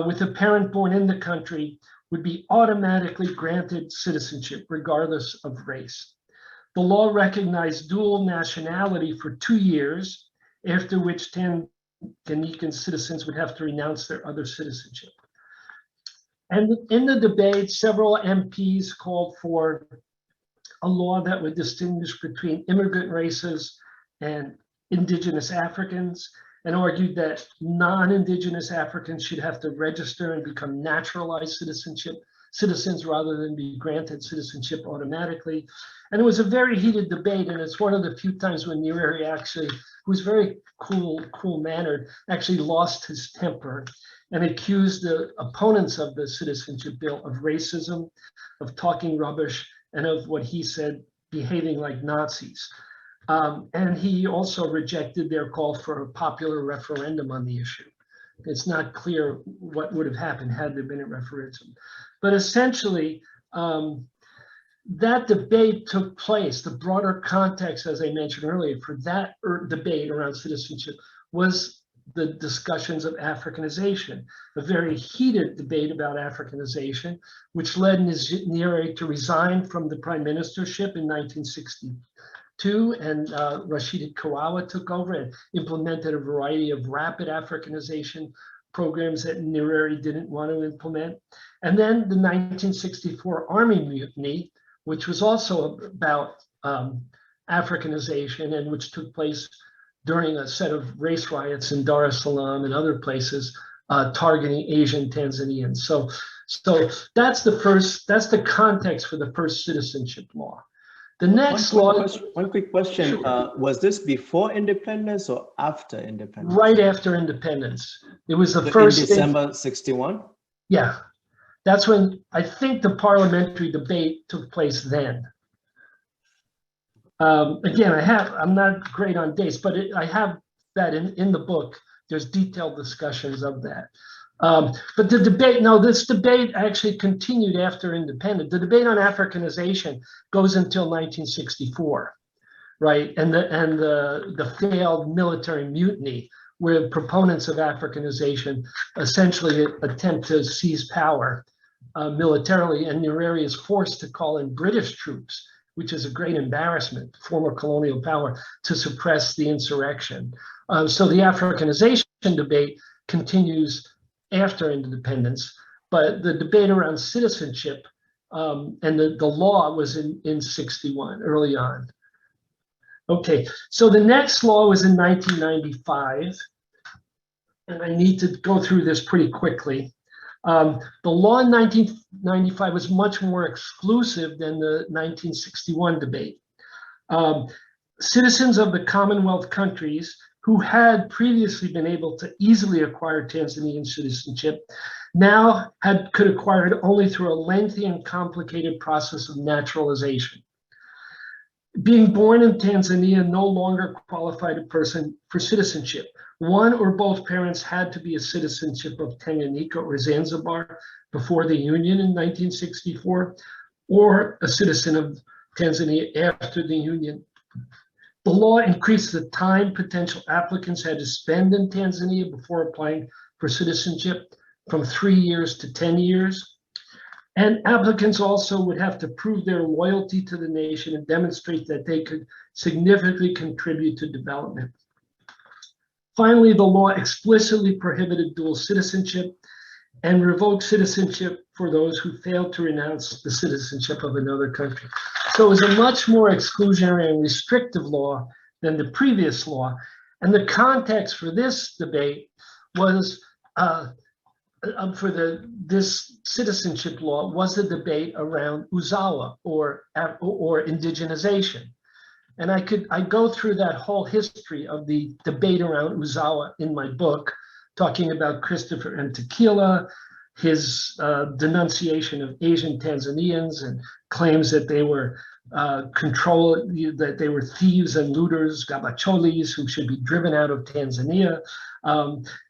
with a parent born in the country would be automatically granted citizenship regardless of race. The law recognized dual nationality for 2 years, after which Tanganyikan citizens would have to renounce their other citizenship. And in the debate, several MPs called for a law that would distinguish between immigrant races and indigenous Africans, and argued that non-indigenous Africans should have to register and become naturalized citizens rather than be granted citizenship automatically. And it was a very heated debate, and it's one of the few times when Nyerere actually, who was very cool-mannered, actually lost his temper and accused the opponents of the citizenship bill of racism, of talking rubbish, and of what he said, behaving like Nazis. And he also rejected their call for a popular referendum on the issue. It's not clear what would have happened had there been a referendum. But essentially, that debate took place. The broader context, as I mentioned earlier, for that debate around citizenship was the discussions of Africanization, a very heated debate about Africanization, which led Nyerere to resign from the prime ministership in 1962, and Rashida Kawawa took over and implemented a variety of rapid Africanization programs that Nyerere didn't want to implement. And then the 1964 Army Mutiny, which was also about Africanization and which took place during a set of race riots in Dar es Salaam and other places targeting Asian Tanzanians. So that's the context for the first citizenship law. The next law. One quick question. Sure. Was this before independence or after independence? Right after independence. It was the first. In December 61? Yeah. That's when I think the parliamentary debate took place then. Again, I'm not great on dates, but I have that in the book. There's detailed discussions of that. But the debate, this debate actually continued after independence. The debate on Africanization goes until 1964, right? And the failed military mutiny, where proponents of Africanization essentially attempt to seize power militarily, and Nyerere is forced to call in British troops, which is a great embarrassment, former colonial power, to suppress the insurrection. So the Africanization debate continues after independence, but the debate around citizenship and the law was in 61, early on. Okay, so the next law was in 1995, and I need to go through this pretty quickly. The law in 1995 was much more exclusive than the 1961 debate. Citizens of the Commonwealth countries who had previously been able to easily acquire Tanzanian citizenship now could acquire it only through a lengthy and complicated process of naturalization. Being born in Tanzania no longer qualified a person for citizenship. One or both parents had to be a citizenship of Tanganyika or Zanzibar before the Union in 1964, or a citizen of Tanzania after the Union. The law increased the time potential applicants had to spend in Tanzania before applying for citizenship from 3 years to 10 years. And applicants also would have to prove their loyalty to the nation and demonstrate that they could significantly contribute to development. Finally, the law explicitly prohibited dual citizenship and revoked citizenship for those who failed to renounce the citizenship of another country. So it was a much more exclusionary and restrictive law than the previous law. And the context for this debate was, this citizenship law was a debate around Uzawa or indigenization. And I go through that whole history of the debate around Uzawa in my book, talking about Christopher M. Tequila, his denunciation of Asian Tanzanians and claims that they were that they were thieves and looters, gabacholis, who should be driven out of Tanzania.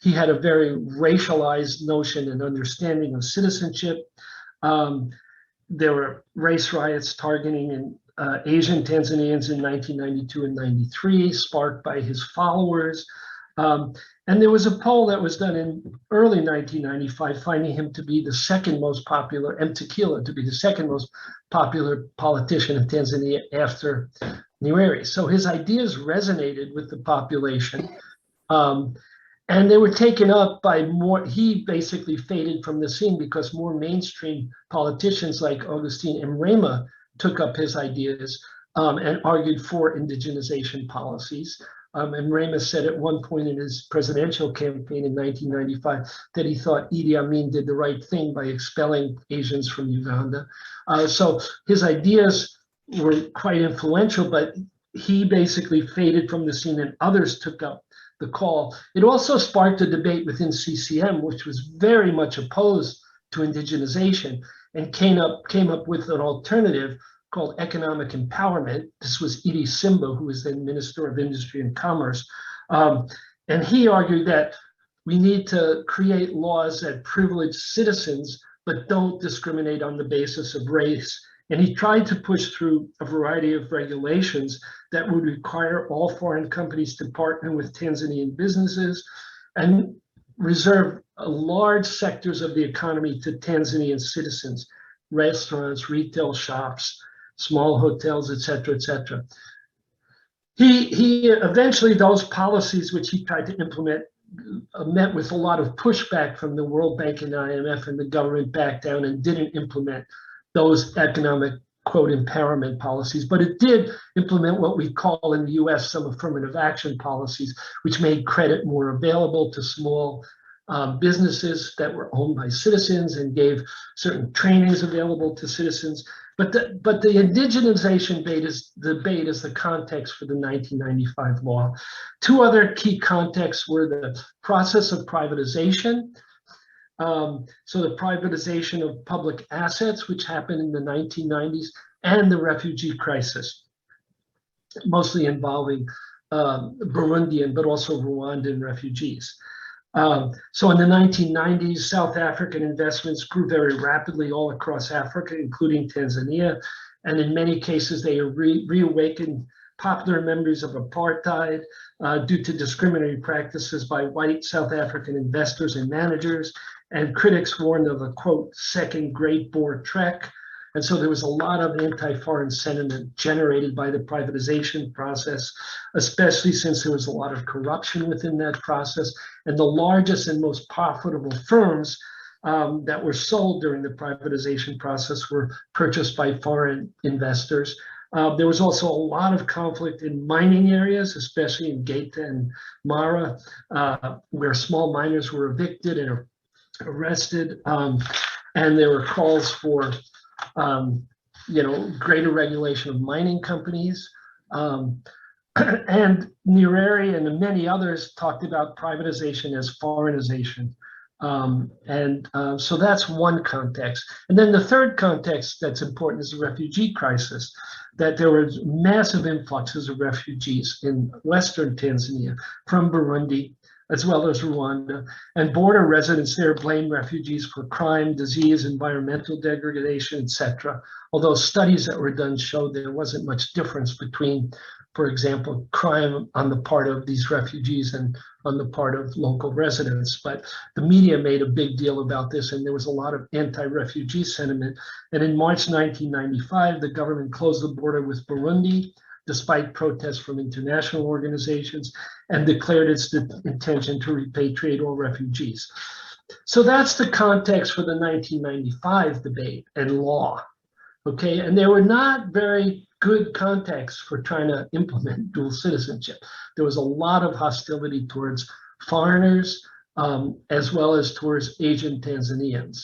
He had a very racialized notion and understanding of citizenship. There were race riots targeting Asian Tanzanians in 1992 and 93, sparked by his followers. And there was a poll that was done in early 1995, finding him to be the second most popular, M. Tequila to be the second most popular politician in Tanzania after Nyerere. So his ideas resonated with the population. And they were taken up by more, he basically faded from the scene because more mainstream politicians like Augustine Mrema took up his ideas and argued for indigenization policies. And Ramos said at one point in his presidential campaign in 1995 that he thought Idi Amin did the right thing by expelling Asians from Uganda. So his ideas were quite influential, but he basically faded from the scene and others took up the call. It also sparked a debate within CCM, which was very much opposed to indigenization and came up with an alternative called economic empowerment. This was Edie Simba, who was then Minister of Industry and Commerce. And he argued that we need to create laws that privilege citizens, but don't discriminate on the basis of race. And he tried to push through a variety of regulations that would require all foreign companies to partner with Tanzanian businesses and reserve large sectors of the economy to Tanzanian citizens, restaurants, retail shops, small hotels, et cetera, et cetera. He eventually, those policies which he tried to implement met with a lot of pushback from the World Bank and IMF, and the government backed down and didn't implement those economic, quote, empowerment policies. But it did implement what we call in the US some affirmative action policies, which made credit more available to small businesses that were owned by citizens and gave certain trainings available to citizens. But the indigenization debate is the context for the 1995 law. Two other key contexts were the process of privatization. So the privatization of public assets, which happened in the 1990s, and the refugee crisis, mostly involving Burundian, but also Rwandan refugees. So in the 1990s, South African investments grew very rapidly all across Africa, including Tanzania. And in many cases, they reawakened popular memories of apartheid due to discriminatory practices by white South African investors and managers. And critics warned of a, quote, second Great Boer Trek. And so there was a lot of anti-foreign sentiment generated by the privatization process, especially since there was a lot of corruption within that process. And the largest and most profitable firms that were sold during the privatization process were purchased by foreign investors. There was also a lot of conflict in mining areas, especially in Geita and Mara, where small miners were evicted and arrested. And there were calls for greater regulation of mining companies. And Nyerere and many others talked about privatization as foreignization. So that's one context. And then the third context that's important is the refugee crisis, that there was massive influxes of refugees in Western Tanzania from Burundi, as well as Rwanda, and border residents there blame refugees for crime, disease, environmental degradation, etc. Although studies that were done showed there wasn't much difference between, for example, crime on the part of these refugees and on the part of local residents. But the media made a big deal about this, and there was a lot of anti-refugee sentiment. And in March 1995, the government closed the border with Burundi, despite protests from international organizations, and declared its intention to repatriate all refugees. So that's the context for the 1995 debate and law, okay? And there were not very good contexts for trying to implement dual citizenship. There was a lot of hostility towards foreigners, as well as towards Asian Tanzanians.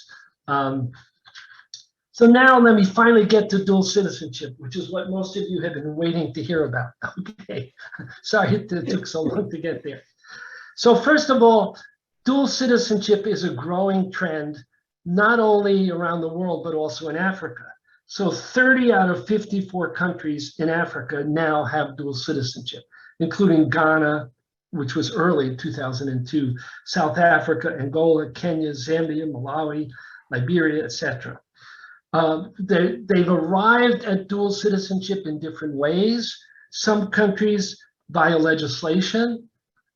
So now let me finally get to dual citizenship, which is what most of you have been waiting to hear about. Okay, sorry it took so long to get there. So first of all, dual citizenship is a growing trend, not only around the world, but also in Africa. So 30 out of 54 countries in Africa now have dual citizenship, including Ghana, which was early, 2002, South Africa, Angola, Kenya, Zambia, Malawi, Liberia, etc. They've arrived at dual citizenship in different ways. Some countries via legislation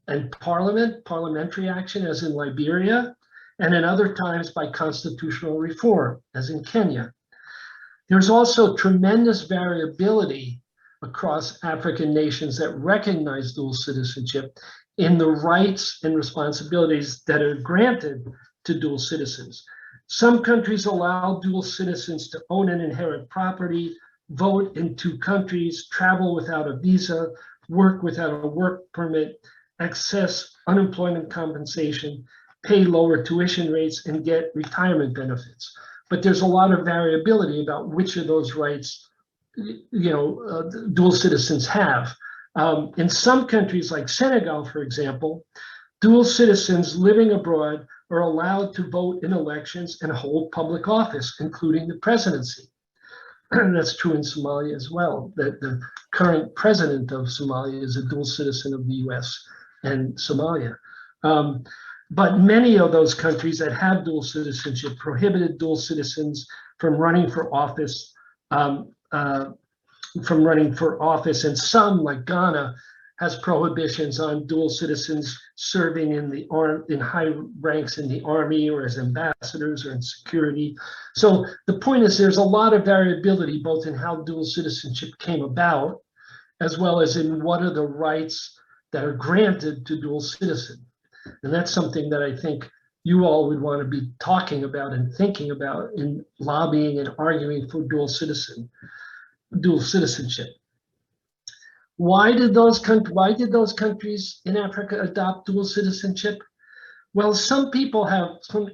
and parliamentary action, as in Liberia, and in other times by constitutional reform, as in Kenya. There's also tremendous variability across African nations that recognize dual citizenship in the rights and responsibilities that are granted to dual citizens. Some countries allow dual citizens to own and inherit property, vote in two countries, travel without a visa, work without a work permit, access unemployment compensation, pay lower tuition rates, and get retirement benefits. But there's a lot of variability about which of those rights, dual citizens have. In some countries like Senegal, for example, dual citizens living abroad are allowed to vote in elections and hold public office, including the presidency. And that's true in Somalia as well, that the current president of Somalia is a dual citizen of the US and Somalia. But many of those countries that have dual citizenship prohibited dual citizens from running for office, and some, like Ghana, has prohibitions on dual citizens serving in high ranks in the army or as ambassadors or in security. So the point is there's a lot of variability both in how dual citizenship came about, as well as in what are the rights that are granted to dual citizens. And that's something that I think you all would want to be talking about and thinking about in lobbying and arguing for dual citizenship. Why did those countries in Africa adopt dual citizenship? Well, some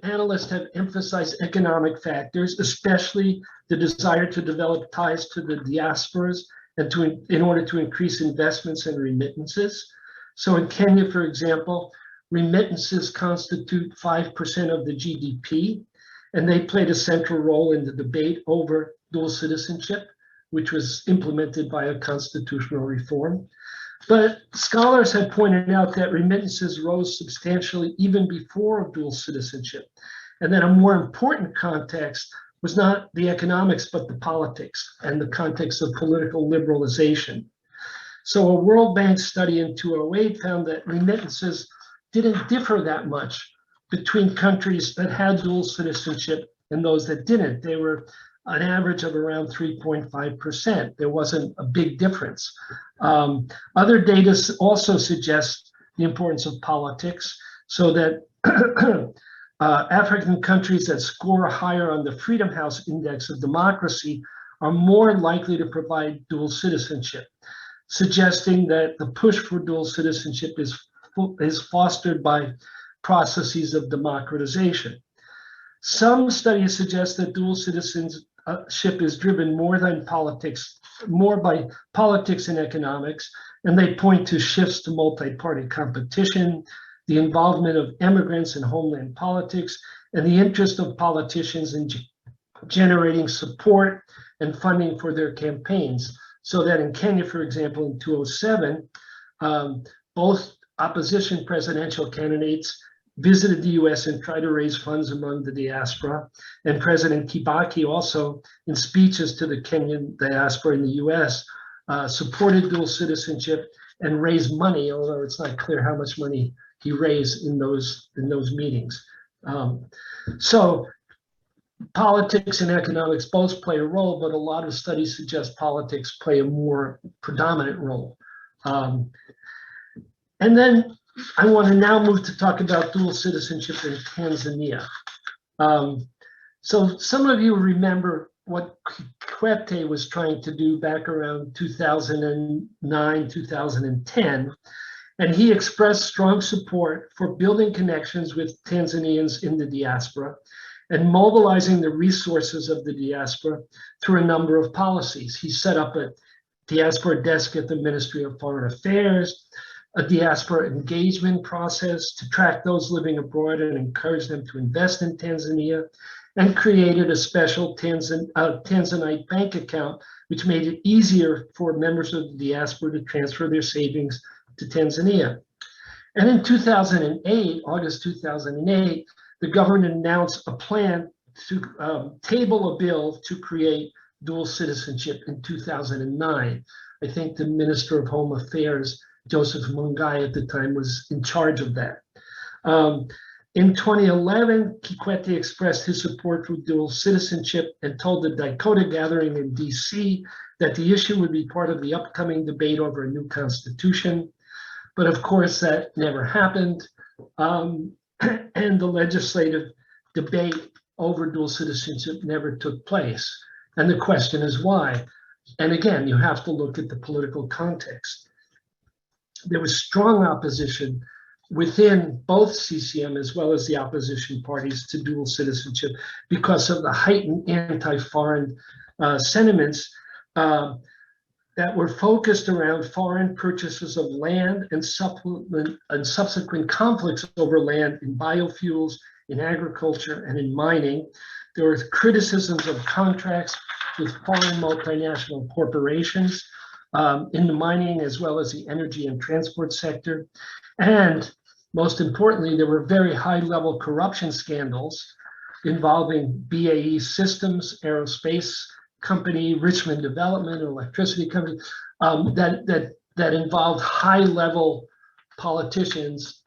analysts have emphasized economic factors, especially the desire to develop ties to the diasporas and in order to increase investments and remittances. So in Kenya, for example, remittances constitute 5% of the GDP, and they played a central role in the debate over dual citizenship, which was implemented by a constitutional reform. But scholars have pointed out that remittances rose substantially even before dual citizenship, and that a more important context was not the economics, but the politics and the context of political liberalization. So a World Bank study in 2008 found that remittances didn't differ that much between countries that had dual citizenship and those that didn't. They were an average of around 3.5%. There wasn't a big difference. Other data also suggest the importance of politics, so that African countries that score higher on the Freedom House Index of Democracy are more likely to provide dual citizenship, suggesting that the push for dual citizenship is fostered by processes of democratization. Some studies suggest that dual citizenship is driven more by politics and economics, and they point to shifts to multi-party competition, the involvement of immigrants in homeland politics, and the interest of politicians in generating support and funding for their campaigns. So that in Kenya, for example, in 2007, both opposition presidential candidates visited the US and tried to raise funds among the diaspora. And President Kibaki also, in speeches to the Kenyan diaspora in the US, supported dual citizenship and raised money, although it's not clear how much money he raised in those meetings. So politics and economics both play a role, but a lot of studies suggest politics play a more predominant role. And then I want to now move to talk about dual citizenship in Tanzania. So some of you remember what Kikwete was trying to do back around 2009, 2010, and he expressed strong support for building connections with Tanzanians in the diaspora and mobilizing the resources of the diaspora through a number of policies. He set up a diaspora desk at the Ministry of Foreign Affairs, a diaspora engagement process to track those living abroad and encourage them to invest in Tanzania, and created a special Tanzanite bank account, which made it easier for members of the diaspora to transfer their savings to Tanzania. And in 2008, August 2008, the government announced a plan to table a bill to create dual citizenship in 2009. I think the Minister of Home Affairs, Joseph Mungai at the time, was in charge of that. In 2011, Kikwete expressed his support for dual citizenship and told the Dakota gathering in DC that the issue would be part of the upcoming debate over a new constitution. But of course, that never happened. And the legislative debate over dual citizenship never took place. And the question is why? And again, you have to look at the political context. There was strong opposition within both CCM as well as the opposition parties to dual citizenship because of the heightened anti-foreign sentiments that were focused around foreign purchases of land and subsequent conflicts over land in biofuels, in agriculture, and in mining. There were criticisms of contracts with foreign multinational corporations in the mining as well as the energy and transport sector. And Most importantly, there were very high-level corruption scandals involving BAE Systems, aerospace company, Richmond Development, an electricity company, that involved high-level politicians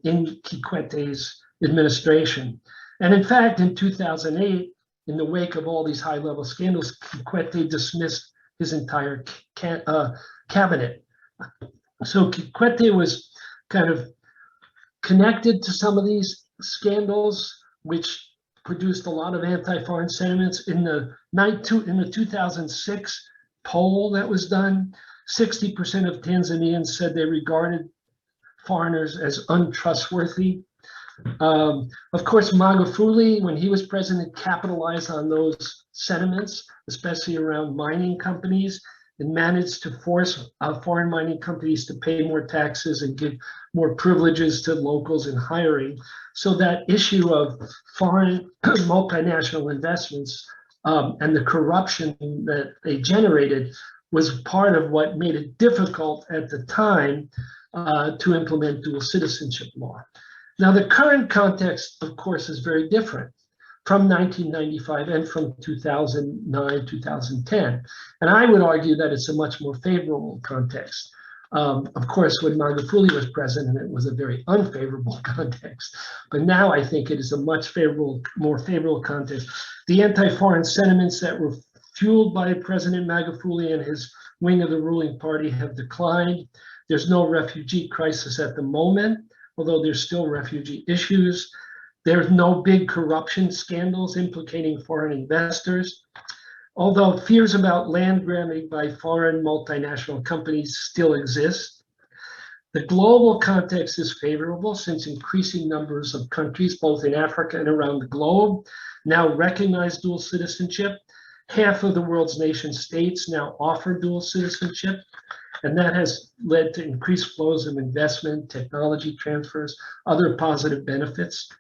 in Kikwete's administration. And in fact, in 2008, in the wake of all these high-level scandals, Kikwete dismissed his entire cabinet. So Kikwete was kind of connected to some of these scandals, which produced a lot of anti-foreign sentiments. In the 2006 poll that was done, 60% of Tanzanians said they regarded foreigners as untrustworthy. Of course, Magufuli, when he was president, capitalized on those sentiments, especially around mining companies, and managed to force foreign mining companies to pay more taxes and give more privileges to locals in hiring. So that issue of foreign multinational investments and the corruption that they generated was part of what made it difficult at the time to implement dual citizenship law. Now, the current context, of course, is very different from 1995 and from 2009, 2010. And I would argue that it's a much more favorable context. Of course, when Magufuli was president, it was a very unfavorable context. But now I think it is a much more favorable context. The anti-foreign sentiments that were fueled by President Magufuli and his wing of the ruling party have declined. There's no refugee crisis at the moment, although there's still refugee issues. There's no big corruption scandals implicating foreign investors, although fears about land grabbing by foreign multinational companies still exist. The global context is favorable since increasing numbers of countries, both in Africa and around the globe, now recognize dual citizenship. Half of the world's nation states now offer dual citizenship, and that has led to increased flows of investment, technology transfers, other positive benefits.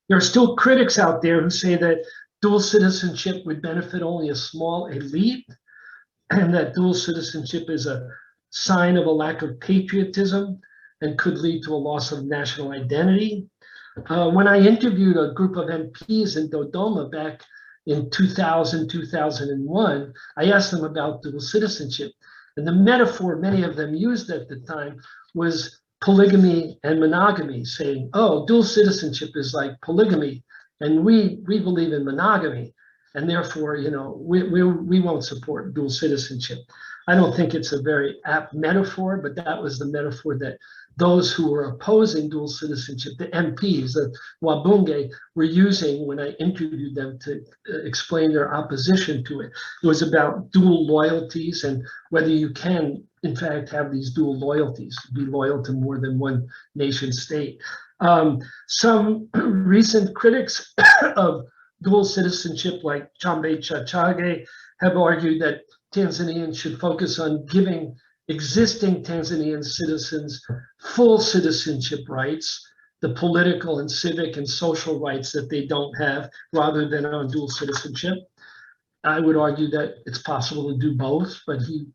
There are still critics out there who say that dual citizenship would benefit only a small elite, and that dual citizenship is a sign of a lack of patriotism and could lead to a loss of national identity. When I interviewed a group of MPs in Dodoma back in 2000, 2001, I asked them about dual citizenship. And the metaphor many of them used at the time was polygamy and monogamy, saying, oh, dual citizenship is like polygamy, and we believe in monogamy, and therefore, you know, we won't support dual citizenship. I don't think it's a very apt metaphor, but that was the metaphor that those who were opposing dual citizenship, the MPs, the Wabunge, were using when I interviewed them to explain their opposition to it. It was about dual loyalties and whether you can, in fact, have these dual loyalties, be loyal to more than one nation state. Some recent critics of dual citizenship, like Chambe Chachage, have argued that Tanzanians should focus on giving existing Tanzanian citizens full citizenship rights, the political and civic and social rights that they don't have, rather than on dual citizenship. I would argue that it's possible to do both, but he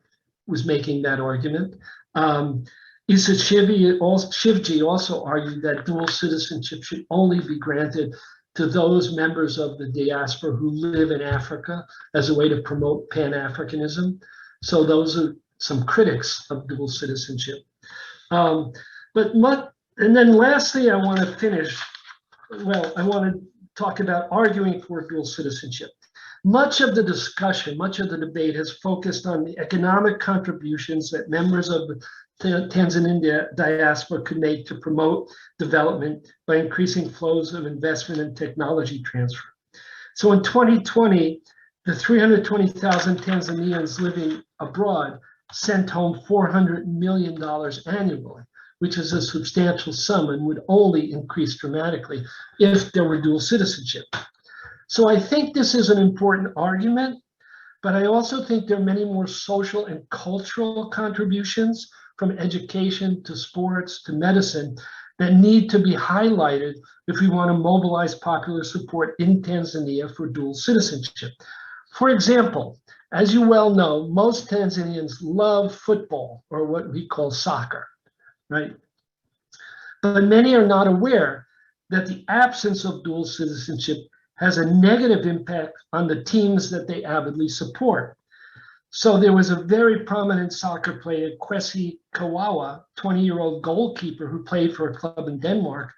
was making that argument. Issa Shivji also argued that dual citizenship should only be granted to those members of the diaspora who live in Africa as a way to promote Pan-Africanism. So those are some critics of dual citizenship. And then lastly, I want to finish, I want to talk about arguing for dual citizenship. Much of the discussion, much of the debate has focused on the economic contributions that members of the Tanzanian diaspora could make to promote development by increasing flows of investment and technology transfer. So in 2020, the 320,000 Tanzanians living abroad sent home $400 million annually, which is a substantial sum and would only increase dramatically if there were dual citizenship. So I think this is an important argument, but I also think there are many more social and cultural contributions, from education to sports to medicine, that need to be highlighted if we want to mobilize popular support in Tanzania for dual citizenship. For example, as you well know, most Tanzanians love football, or what we call soccer, right? But many are not aware that the absence of dual citizenship has a negative impact on the teams that they avidly support. So there was a very prominent soccer player, Kwesi Kawawa, 20-year-old goalkeeper who played for a club in Denmark,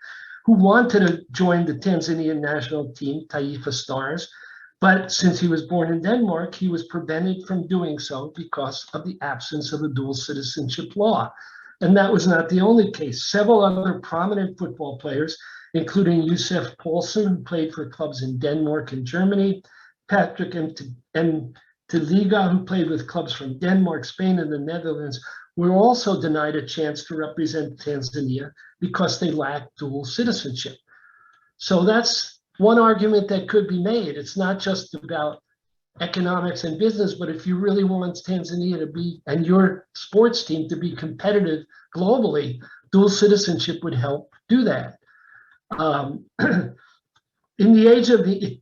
who wanted to join the Tanzanian national team, Taifa Stars. But since he was born in Denmark, he was prevented from doing so because of the absence of a dual citizenship law. And that was not the only case. Several other prominent football players, including Josef Poulsen, who played for clubs in Denmark and Germany, Patrick M. Teliga, who played with clubs from Denmark, Spain, and the Netherlands, were also denied a chance to represent Tanzania because they lacked dual citizenship. So that's one argument that could be made. It's not just about economics and business, but if you really want Tanzania to be, and your sports team to be competitive globally, dual citizenship would help do that. In the age of the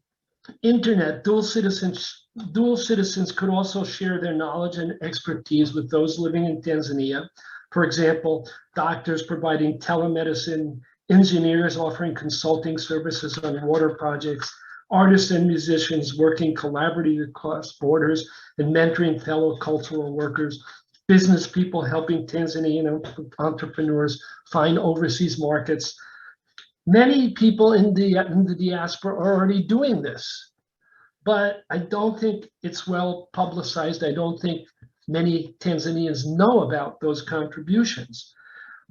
internet, dual citizens could also share their knowledge and expertise with those living in Tanzania. For example, doctors providing telemedicine, engineers offering consulting services on water projects, artists and musicians working collaboratively across borders and mentoring fellow cultural workers, business people helping Tanzanian entrepreneurs find overseas markets. Many people in the diaspora are already doing this, but I don't think it's well publicized. I don't think many Tanzanians know about those contributions.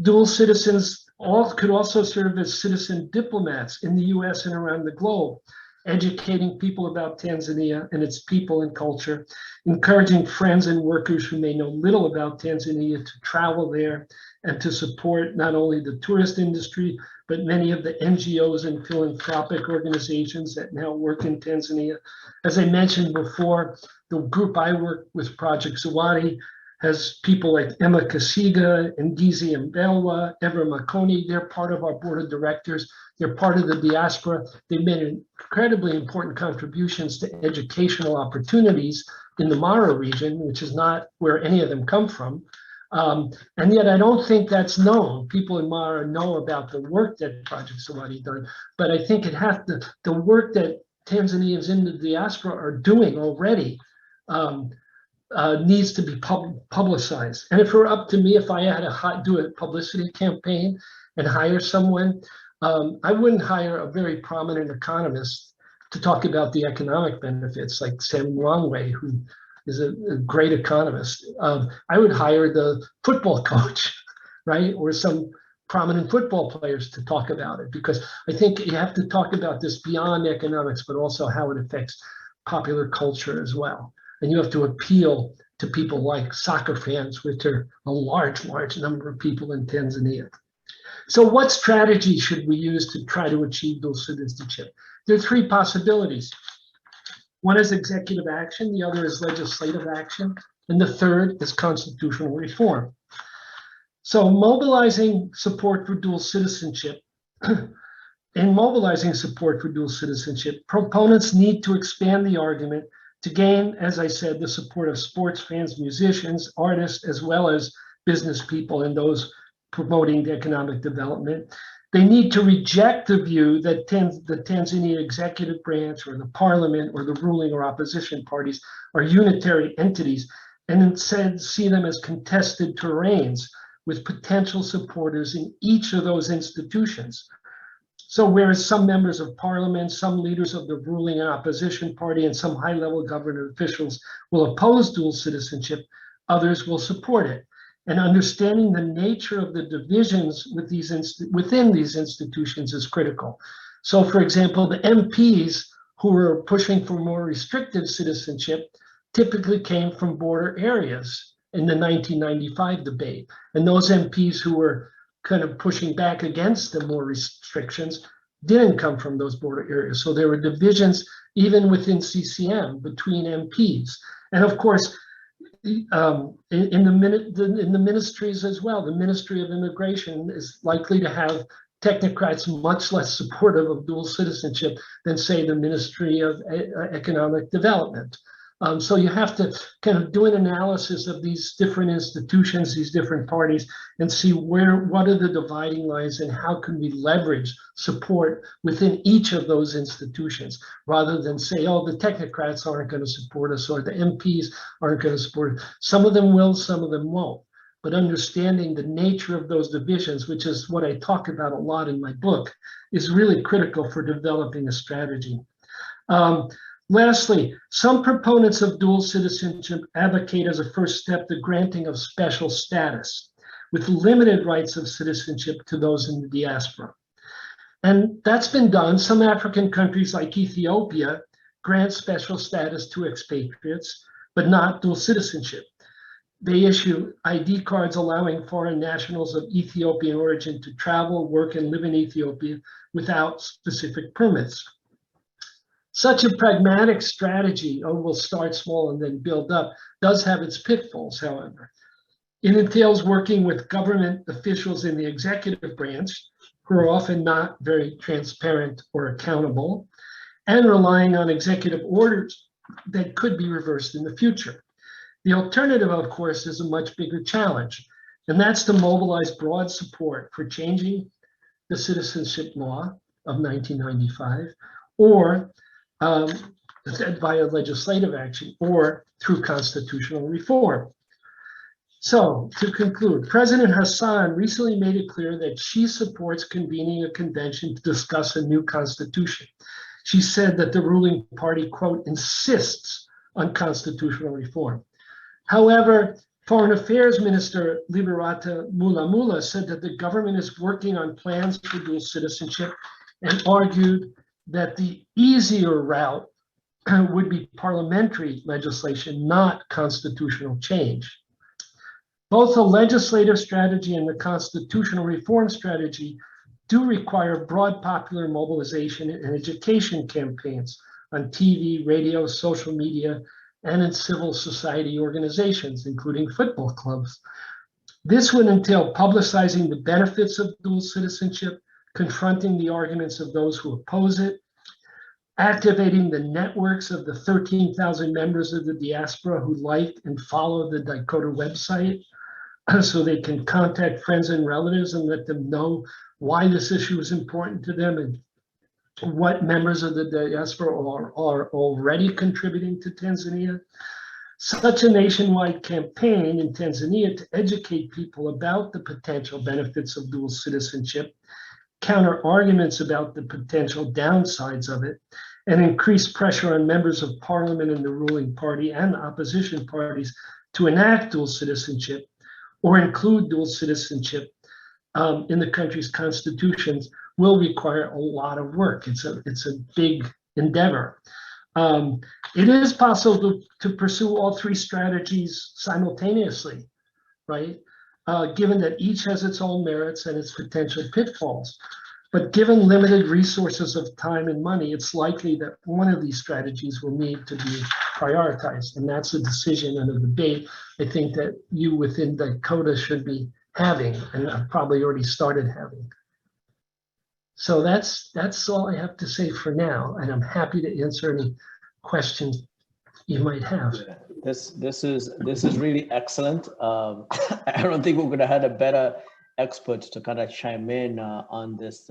Dual citizens could also serve as citizen diplomats in the US and around the globe, educating people about Tanzania and its people and culture, encouraging friends and workers who may know little about Tanzania to travel there and to support not only the tourist industry, but many of the NGOs and philanthropic organizations that now work in Tanzania. As I mentioned before, the group I work with, Project Zawadi, has people like Emma Kasiga, Ndizi Mbelwa, Evra Makoni. They're part of our board of directors. They're part of the diaspora. They've made incredibly important contributions to educational opportunities in the Mara region, which is not where any of them come from. And yet I don't think that's known. People in Mara know about the work that Project Zawadi done, but I think it has the work that Tanzanians in the diaspora are doing already needs to be publicized. And if it were up to me, if I had to do a publicity campaign and hire someone, I wouldn't hire a very prominent economist to talk about the economic benefits like Sam Longway, who is a great economist. I would hire the football coach, right? Or some prominent football players to talk about it, because I think you have to talk about this beyond economics, but also how it affects popular culture as well. And you have to appeal to people like soccer fans, which are a large number of people in Tanzania. So what strategy should we use to try to achieve dual citizenship? There are three possibilities. One is executive action, the other is legislative action, and the third is constitutional reform. So mobilizing support for dual citizenship, proponents need to expand the argument to gain, as I said, the support of sports fans, musicians, artists, as well as business people and those promoting the economic development. They need to reject the view that the Tanzania executive branch or the parliament or the ruling or opposition parties are unitary entities, and instead see them as contested terrains with potential supporters in each of those institutions. So whereas some members of parliament, some leaders of the ruling and opposition party, and some high-level government officials will oppose dual citizenship, others will support it. And understanding the nature of the divisions within these institutions is critical. So for example, the MPs who were pushing for more restrictive citizenship typically came from border areas in the 1995 debate. And those MPs who were kind of pushing back against the more restrictions didn't come from those border areas. So there were divisions even within CCM between MPs. And of course, in the ministries as well, the Ministry of Immigration is likely to have technocrats much less supportive of dual citizenship than, say, the Ministry of Economic Development. So you have to kind of do an analysis of these different institutions, these different parties, and see what are the dividing lines and how can we leverage support within each of those institutions, rather than say, oh, the technocrats aren't going to support us or the MPs aren't going to support us. Some of them will, some of them won't. But understanding the nature of those divisions, which is what I talk about a lot in my book, is really critical for developing a strategy. Lastly, some proponents of dual citizenship advocate as a first step the granting of special status with limited rights of citizenship to those in the diaspora. And that's been done. Some African countries like Ethiopia grant special status to expatriates, but not dual citizenship. They issue ID cards allowing foreign nationals of Ethiopian origin to travel, work, and live in Ethiopia without specific permits. Such a pragmatic strategy, oh, we'll start small and then build up, does have its pitfalls, however. It entails working with government officials in the executive branch, who are often not very transparent or accountable, and relying on executive orders that could be reversed in the future. The alternative, of course, is a much bigger challenge, and that's to mobilize broad support for changing the citizenship law of 1995, or via legislative action, or through constitutional reform. So, to conclude, President Hassan recently made it clear that she supports convening a convention to discuss a new constitution. She said that the ruling party, quote, insists on constitutional reform. However, Foreign Affairs Minister Liberata Mulamula said that the government is working on plans for dual citizenship and argued that the easier route would be parliamentary legislation, not constitutional change. Both the legislative strategy and the constitutional reform strategy do require broad popular mobilization and education campaigns on TV, radio, social media, and in civil society organizations, including football clubs. This would entail publicizing the benefits of dual citizenship, confronting the arguments of those who oppose it, activating the networks of the 13,000 members of the diaspora who like and follow the Dakota website, so they can contact friends and relatives and let them know why this issue is important to them and what members of the diaspora are already contributing to Tanzania. Such a nationwide campaign in Tanzania to educate people about the potential benefits of dual citizenship, counter arguments about the potential downsides of it, and increase pressure on members of parliament and the ruling party and opposition parties to enact dual citizenship or include dual citizenship in the country's constitutions will require a lot of work. It's a big endeavor. It is possible to pursue all three strategies simultaneously, right? Given that each has its own merits and its potential pitfalls. But given limited resources of time and money, it's likely that one of these strategies will need to be prioritized. And that's a decision and a debate I think that you within Dakota should be having, and I've probably already started having. So that's all I have to say for now, and I'm happy to answer any questions you might have. This is really excellent. I don't think we're going to have a better expert to kind of chime in on this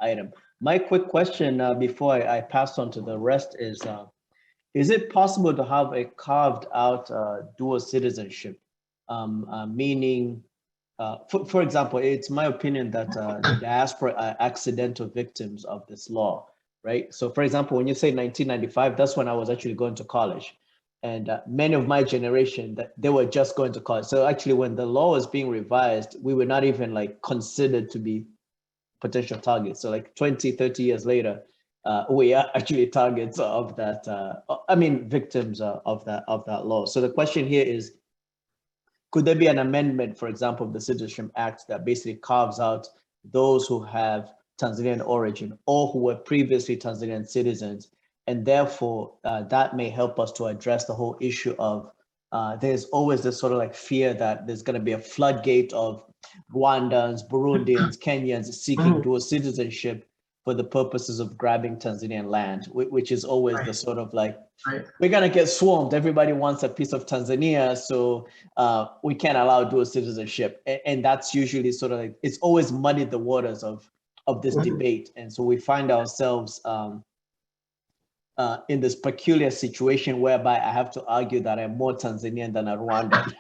item. My quick question before I pass on to the rest is it possible to have a carved out dual citizenship, meaning, for example, it's my opinion that the diaspora are accidental victims of this law, right? So for example, when you say 1995, that's when I was actually going to college. And many of my generation, that they were just going to college. So actually when the law was being revised, we were not even like considered to be potential targets. So like 20, 30 years later, we are actually targets of that, victims of that law. So the question here is, could there be an amendment, for example, of the Citizenship Act that basically carves out those who have Tanzanian origin or who were previously Tanzanian citizens? And therefore, that may help us to address the whole issue of there's always this sort of like fear that there's going to be a floodgate of Rwandans, Burundians, Kenyans seeking dual citizenship. for the purposes of grabbing Tanzanian land, which is always the sort of like, we're gonna get swarmed. Everybody wants a piece of Tanzania, so we can't allow dual citizenship. And that's usually sort of like, it's always muddied the waters of this debate. And so we find ourselves in this peculiar situation whereby I have to argue that I'm more Tanzanian than a Rwandan.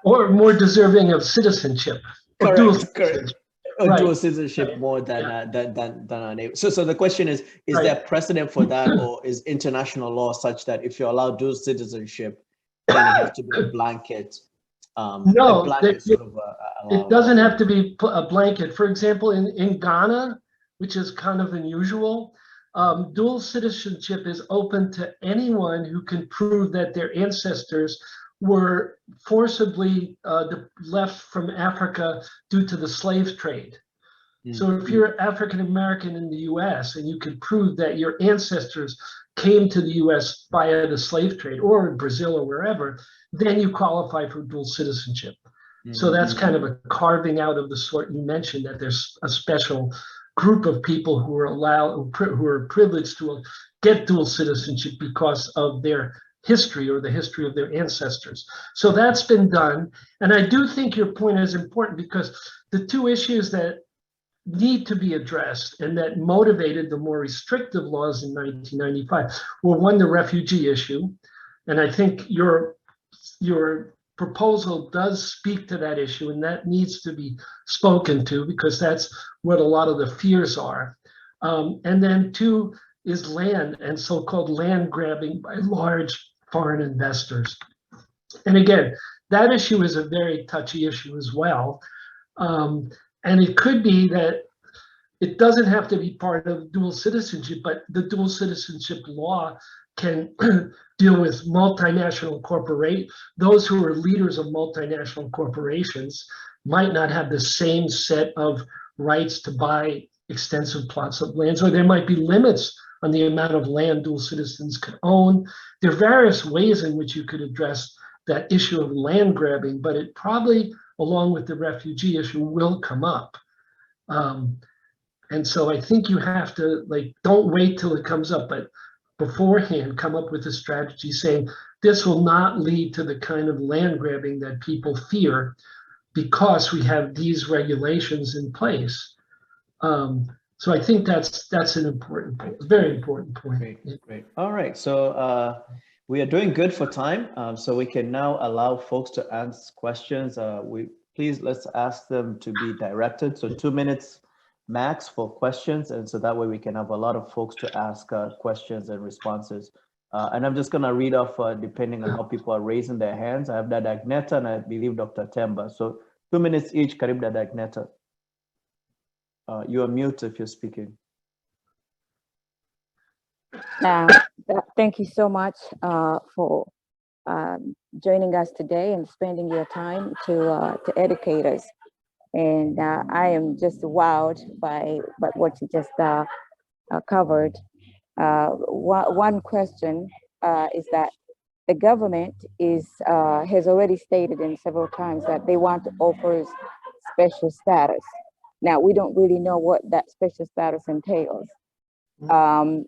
Or more deserving of citizenship. Correct. Or dual citizenship more than our neighbor. So the question is there precedent for that, or is international law such that if you allow dual citizenship, then it has to be a blanket? No, it doesn't have to be a blanket. For example, in Ghana, which is kind of unusual, dual citizenship is open to anyone who can prove that their ancestors were forcibly left from Africa due to the slave trade. So if you're African American in the US and you can prove that your ancestors came to the US via the slave trade, or in Brazil or wherever, then you qualify for dual citizenship. So that's kind of a carving out of the sort you mentioned, that there's a special group of people who are privileged to get dual citizenship because of their history or the history of their ancestors. So that's been done. And I do think your point is important, because the two issues that need to be addressed and that motivated the more restrictive laws in 1995 were, one, the refugee issue. And I think your proposal does speak to that issue, and that needs to be spoken to, because that's what a lot of the fears are. And then two is land and so-called land grabbing by large foreign investors. And again, that issue is a very touchy issue as well. And it could be that it doesn't have to be part of dual citizenship, but the dual citizenship law can deal with multinational corporations. Those who are leaders of multinational corporations might not have the same set of rights to buy extensive plots of land, or there might be limits on the amount of land dual citizens can own. There are various ways in which you could address that issue of land grabbing, but it probably, along with the refugee issue, will come up. And so I think you have to, like, don't wait till it comes up, but beforehand come up with a strategy saying this will not lead to the kind of land grabbing that people fear, because we have these regulations in place. So I think that's an important point, very important point. Great. All right, so we are doing good for time, so we can now allow folks to ask questions. Let's ask them to be directed. So 2 minutes max for questions, and so that way we can have a lot of folks to ask questions and responses. And I'm just gonna read off depending on how people are raising their hands. I have Dada Agneta and I believe Dr. Temba. So 2 minutes each. Karib Dada Agneta. You are mute if you're speaking. Thank you so much for joining us today and spending your time to educate us. And I am just wowed by what you just covered. One question is that the government has already stated in several times that they want to offer special status. Now, we don't really know what that special status entails. And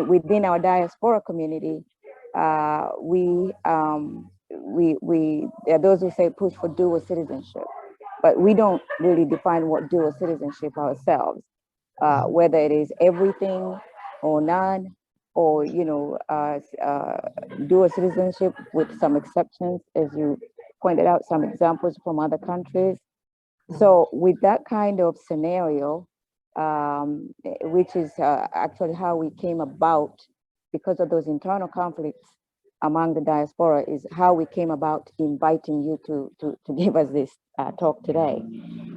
within our diaspora community, there are those who say push for dual citizenship, but we don't really define what dual citizenship ourselves, whether it is everything or none, or dual citizenship with some exceptions, as you pointed out, some examples from other countries. So with that kind of scenario, which is actually how we came about, because of those internal conflicts among the diaspora, is how we came about inviting you to give us this talk today.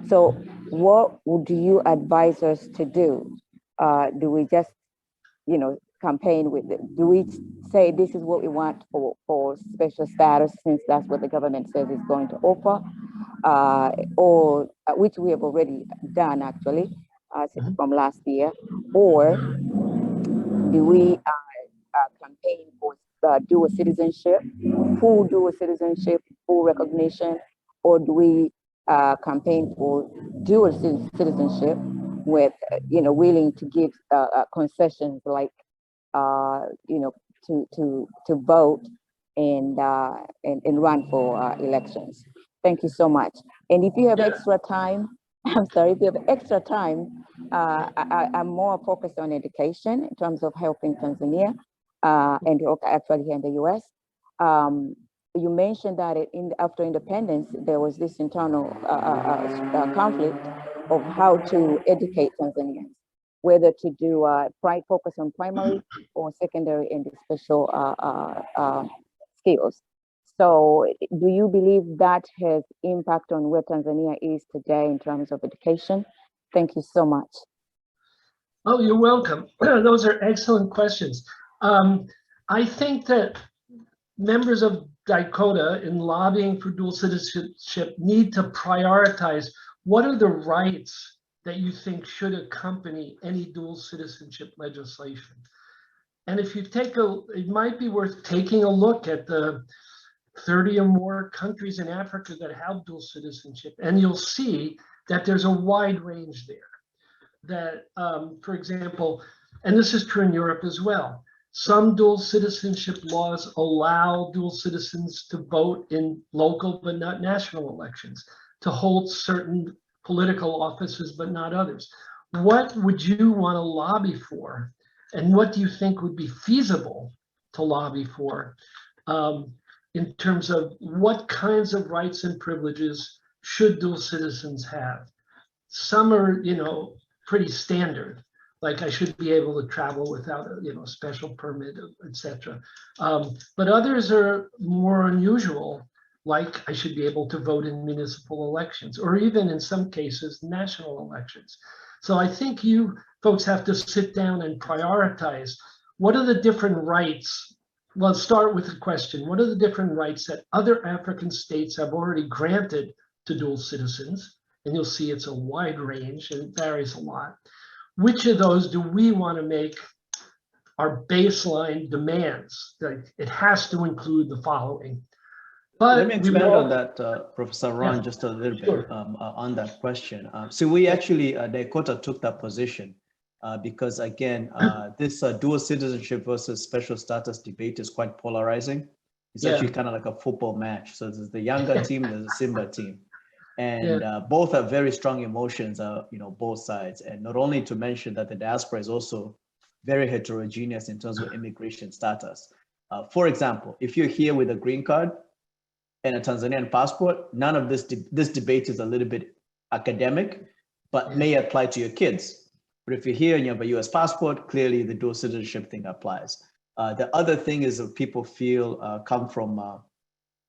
So what do you advise us to do? Do we just, campaign with it? Do we say this is what we want for special status, since that's what the government says is going to offer, or which we have already done actually from last year, or do we campaign for dual citizenship, full dual citizenship, full recognition, or do we campaign for dual citizenship with, willing to give concessions like, to vote and run for elections. Thank you so much. And if you have extra time, I'm sorry, if you have extra time, I'm more focused on education in terms of helping Tanzania and actually here in the US. You mentioned that after independence, there was this internal conflict of how to educate Tanzanians, whether to do focus on primary or secondary and special skills. So do you believe that has impact on where Tanzania is today in terms of education? Thank you so much. Oh, you're welcome. Those are excellent questions. I think that members of DICOTA in lobbying for dual citizenship need to prioritize what are the rights that you think should accompany any dual citizenship legislation. And if you it might be worth taking a look at the 30 or more countries in Africa that have dual citizenship, and you'll see that there's a wide range there. That, for example, and this is true in Europe as well, some dual citizenship laws allow dual citizens to vote in local but not national elections, to hold certain political offices but not others. What would you want to lobby for? And what do you think would be feasible to lobby for in terms of what kinds of rights and privileges should dual citizens have? Some are, pretty standard, like I should be able to travel without a special permit, etc. But others are more unusual, like I should be able to vote in municipal elections, or even in some cases, national elections. So I think you folks have to sit down and prioritize what are the different rights. Well, start with the question, what are the different rights that other African states have already granted to dual citizens? And you'll see it's a wide range and it varies a lot. Which of those do we want to make our baseline demands? Like it has to include the following. But let me expand on that, Professor Ron, just a little bit on that question. So we actually, DICOTA took that position because again, this dual citizenship versus special status debate is quite polarizing. It's actually kind of like a football match. So there's the younger team, there's the Simba team. And both have very strong emotions, both sides. And not only to mention that the diaspora is also very heterogeneous in terms of immigration status. For example, if you're here with a green card and a Tanzanian passport, none of this debate is a little bit academic, but may apply to your kids. But if you're here and you have a US passport, clearly the dual citizenship thing applies. The other thing is that people feel come from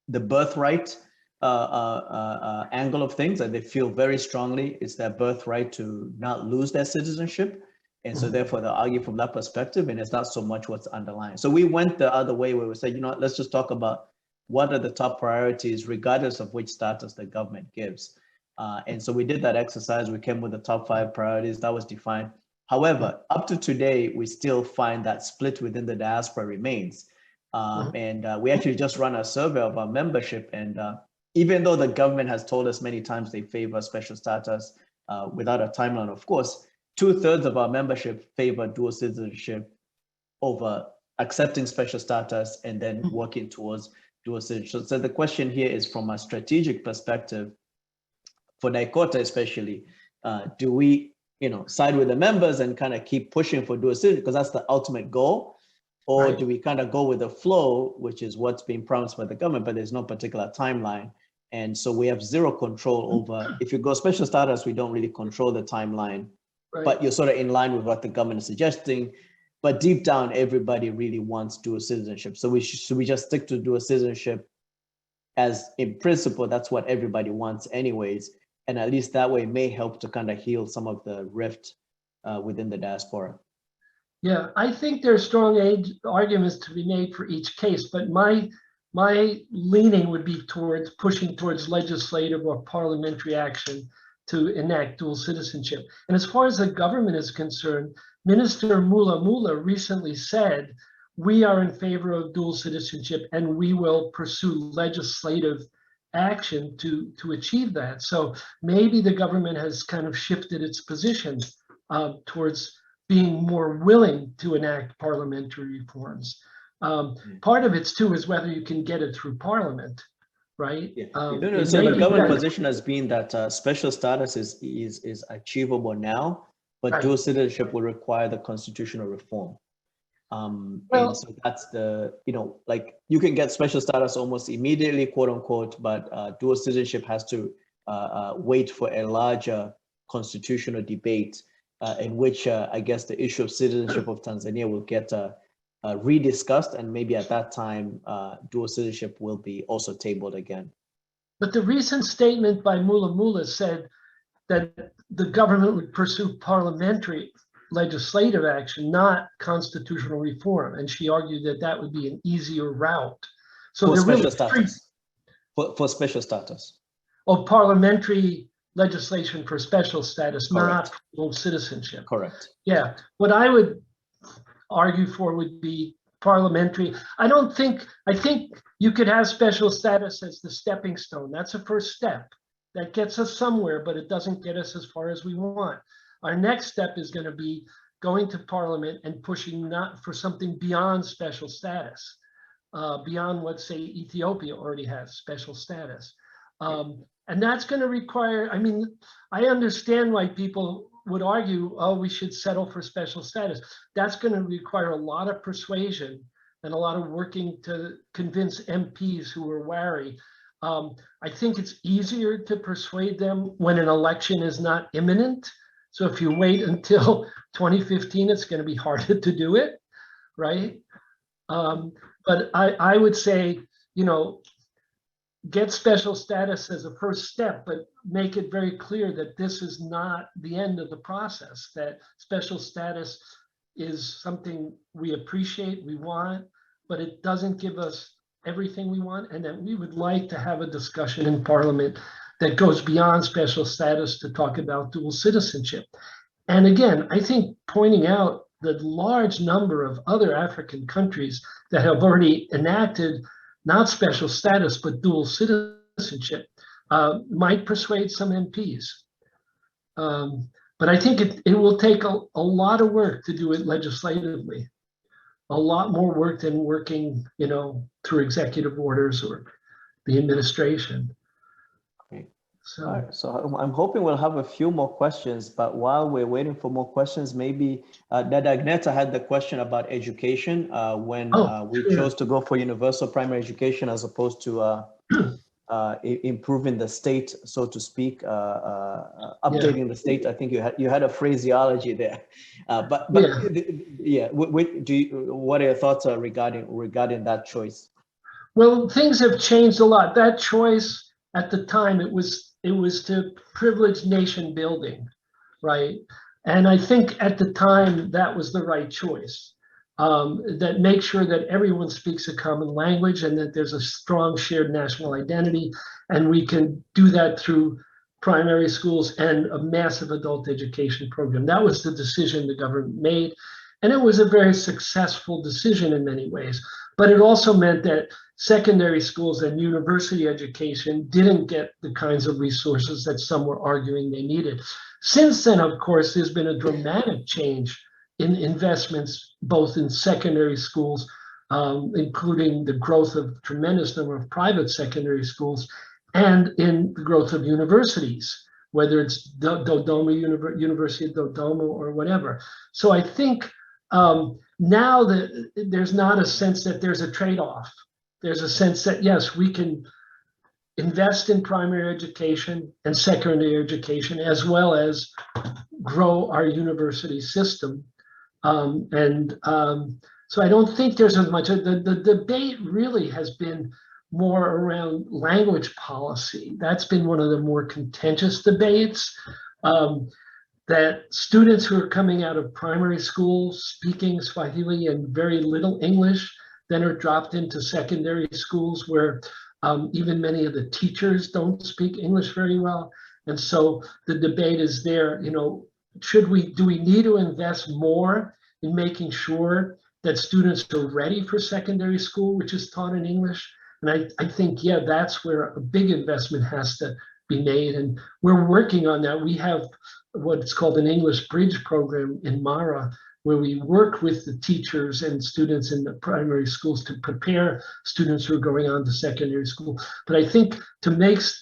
the birthright angle of things, and they feel very strongly it's their birthright to not lose their citizenship. And so therefore they'll argue from that perspective, and it's not so much what's underlying. So we went the other way where we said, let's just talk about what are the top priorities regardless of which status the government gives. And so we did that exercise. We came with the top 5 priorities that was defined. However, up to today, we still find that split within the diaspora remains. And we actually just run a survey of our membership, and even though the government has told us many times they favor special status without a timeline, of course, 2/3 of our membership favor dual citizenship over accepting special status and then working towards dual citizenship. So the question here is from a strategic perspective, for DICOTA especially, do we side with the members and kind of keep pushing for dual citizenship because that's the ultimate goal? Or do we kind of go with the flow, which is what's being promised by the government, but there's no particular timeline? And so we have zero control over, if you go special status, we don't really control the timeline, but you're sort of in line with what the government is suggesting. But deep down, everybody really wants dual citizenship. So we just stick to dual citizenship as in principle, that's what everybody wants anyways. And at least that way may help to kind of heal some of the rift within the diaspora. Yeah, I think there's strong arguments to be made for each case, but my leaning would be towards pushing towards legislative or parliamentary action to enact dual citizenship. And as far as the government is concerned, Minister Mula recently said, we are in favor of dual citizenship and we will pursue legislative action to achieve that. So maybe the government has kind of shifted its position towards being more willing to enact parliamentary reforms. Part of it too is whether you can get it through parliament, right? Yeah. So the government position has been that special status is achievable now, but right. dual citizenship will require the constitutional reform. And so that's the, like you can get special status almost immediately, quote unquote, but dual citizenship has to wait for a larger constitutional debate in which I guess the issue of citizenship of Tanzania will get rediscussed, and maybe at that time dual citizenship will be also tabled again. But the recent statement by Mula said that the government would pursue parliamentary legislative action, not constitutional reform, and she argued that that would be an easier route. So for special really status. For special status. Oh, parliamentary legislation for special status, Correct. not full citizenship. Correct. Yeah, what I would argue for would be parliamentary. I think you could have special status as the stepping stone. That's a first step. That gets us somewhere, but it doesn't get us as far as we want. Our next step is going to be going to parliament and pushing not for something beyond special status, beyond what, say, Ethiopia already has special status. And that's going to require, I mean, I understand why people would argue, oh, we should settle for special status. That's going to require a lot of persuasion and a lot of working to convince MPs who are wary. I think it's easier to persuade them when an election is not imminent. So if you wait until 2015, it's going to be harder to do it, right? But I would say, get special status as a first step, but make it very clear that this is not the end of the process, that special status is something we appreciate, we want, but it doesn't give us everything we want, and that we would like to have a discussion in Parliament that goes beyond special status to talk about dual citizenship. And again, I think pointing out the large number of other African countries that have already enacted not special status, but dual citizenship might persuade some MPs. But I think it will take a lot of work to do it legislatively. A lot more work than working, through executive orders or the administration. Great. So, all right, so I'm hoping we'll have a few more questions, but while we're waiting for more questions, maybe Dada Agneta had the question about education when we chose to go for universal primary education as opposed to improving the state, so to speak, updating the state. I think you had a phraseology there, but what are your thoughts regarding that choice? Well, things have changed a lot. That choice at the time, it was to privilege nation building, right? And I think at the time that was the right choice. That make sure that everyone speaks a common language and that there's a strong shared national identity. And we can do that through primary schools and a massive adult education program. That was the decision the government made. And it was a very successful decision in many ways. But it also meant that secondary schools and university education didn't get the kinds of resources that some were arguing they needed. Since then, of course, there's been a dramatic change in investments, both in secondary schools, including the growth of a tremendous number of private secondary schools, and in the growth of universities, whether it's Dodoma, University of Dodoma or whatever. So I think now that there's not a sense that there's a trade-off. There's a sense that, yes, we can invest in primary education and secondary education, as well as grow our university system. So I don't think there's as much. The debate really has been more around language policy. That's been one of the more contentious debates. That students who are coming out of primary school speaking Swahili and very little English then are dropped into secondary schools where even many of the teachers don't speak English very well. And so the debate is there, do we need to invest more in making sure that students are ready for secondary school, which is taught in English? And I think, yeah, that's where a big investment has to be made. And we're working on that. We have what's called an English Bridge program in Mara, where we work with the teachers and students in the primary schools to prepare students who are going on to secondary school. But I think to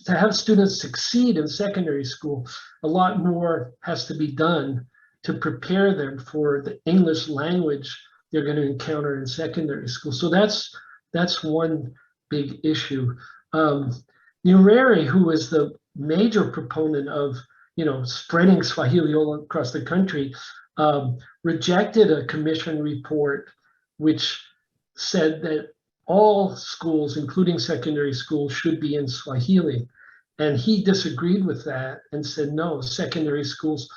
have students succeed in secondary school, a lot more has to be done to prepare them for the English language they're going to encounter in secondary school. So that's one big issue. Nyerere, who was the major proponent of spreading Swahili all across the country, rejected a commission report which said that all schools, including secondary schools, should be in Swahili. And he disagreed with that and said, no, secondary schools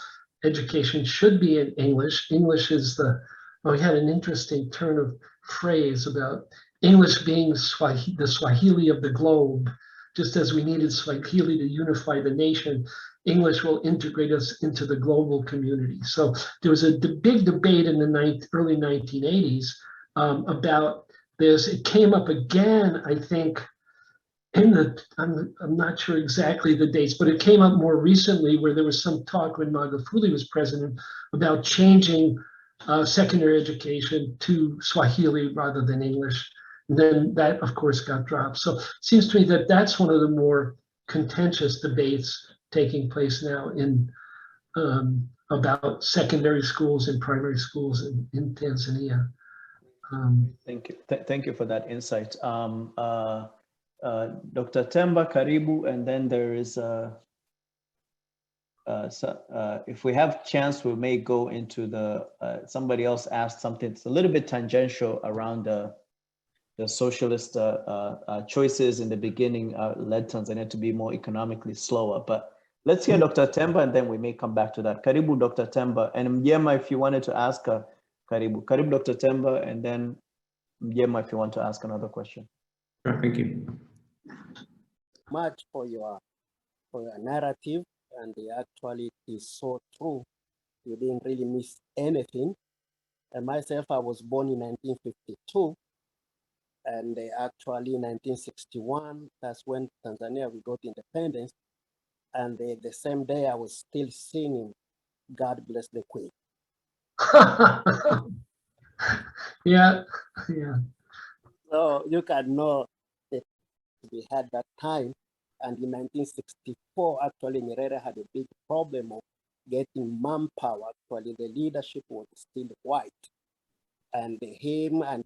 education should be in English. English is he had an interesting turn of phrase about English being the Swahili of the globe. Just as we needed Swahili to unify the nation, English will integrate us into the global community. So there was a big debate in the early 1980s about this. It came up again, I think, I'm not sure exactly the dates, but it came up more recently where there was some talk when Magufuli was president about changing secondary education to Swahili rather than English. And then that, of course, got dropped. So it seems to me that that's one of the more contentious debates taking place now about secondary schools and primary schools in Tanzania. Thank you. Thank you for that insight. Dr. Temba, Karibu, and then there is if we have chance, we may go into somebody else asked something. It's a little bit tangential around the socialist choices in the beginning led Tanzania to be more economically slower. But let's hear Dr. Temba, and then we may come back to that. Karibu, Dr. Temba, and Mjema, if you wanted to ask Karibu, Dr. Temba, and then Mjema, if you want to ask another question. Sure, thank you. Much for your narrative, and actually it is so true. You didn't really miss anything. And myself, I was born in 1952, and actually in 1961, that's when Tanzania we got independence. And the same day I was still singing "God Bless the Queen." Yeah. So you can know that we had that time. And in 1964, actually, Nyerere had a big problem of getting manpower. Actually, the leadership was still white, and him and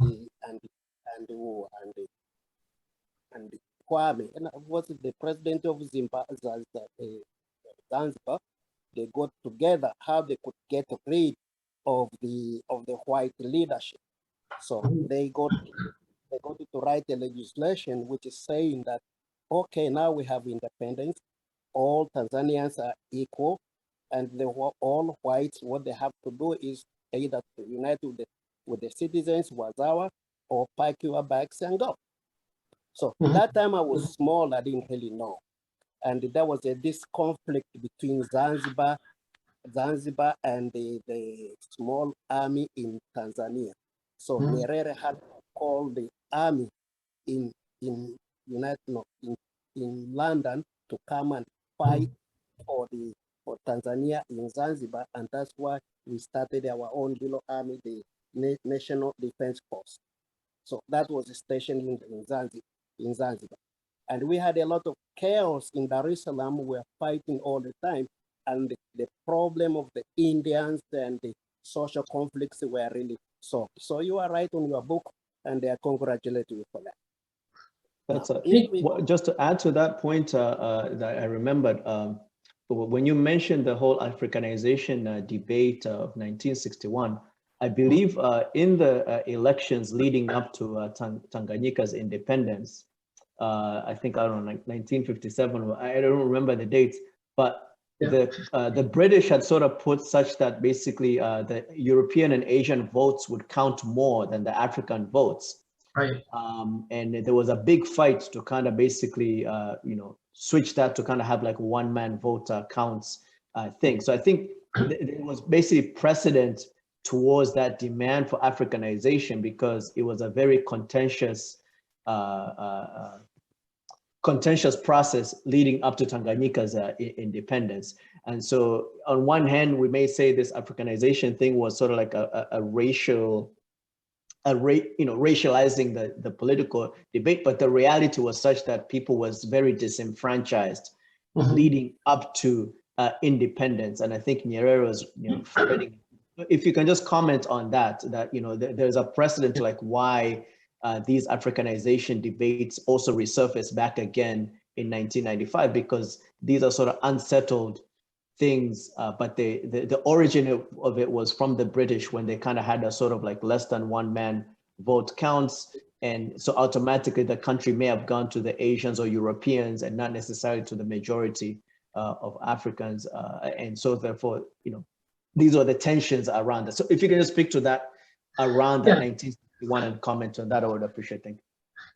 Kwame, and was the president of Zanzibar. They got together how they could get rid of the white leadership. So they got to write a legislation which is saying that, okay, now we have independence, all Tanzanians are equal, and all whites, what they have to do is either to unite with the citizens, Wazawa, or pack your bags and go. So that time I was small, I didn't really know. And there was this conflict between Zanzibar and the small army in Tanzania. So Nyerere had to call the army in London to come and fight for Tanzania in Zanzibar, and that's why we started our own little army, the National Defense Force. So that was stationed in Zanzibar. And we had a lot of chaos in Dar es Salaam. We were fighting all the time, and the problem of the Indians and the social conflicts were really solved. So you are right on your book, and I congratulate you for that. That's just to add to that point that I remembered, when you mentioned the whole Africanization debate of 1961, I believe in the elections leading up to Tanganyika's independence, I think, I don't know, like 1957, I don't remember the dates, but the British had sort of put such that basically the European and Asian votes would count more than the African votes. Right. And there was a big fight to kind of basically, switch that to kind of have like one-man vote counts thing. So I think it was basically precedent towards that demand for Africanization, because it was a very contentious contentious process leading up to Tanganyika's independence. And so on one hand, we may say this Africanization thing was sort of like a racializing the political debate, but the reality was such that people was very disenfranchised leading up to independence. And I think Nyerere was, spreading. If you can just comment on that, there's a precedent like why these Africanization debates also resurfaced back again in 1995, because these are sort of unsettled things, but the origin of it was from the British, when they kind of had a sort of like less than one man vote counts. And so automatically the country may have gone to the Asians or Europeans and not necessarily to the majority of Africans. And so therefore, these are the tensions around that. So if you can just speak to that around that 1961 and comment on that, I would appreciate it. Thank you.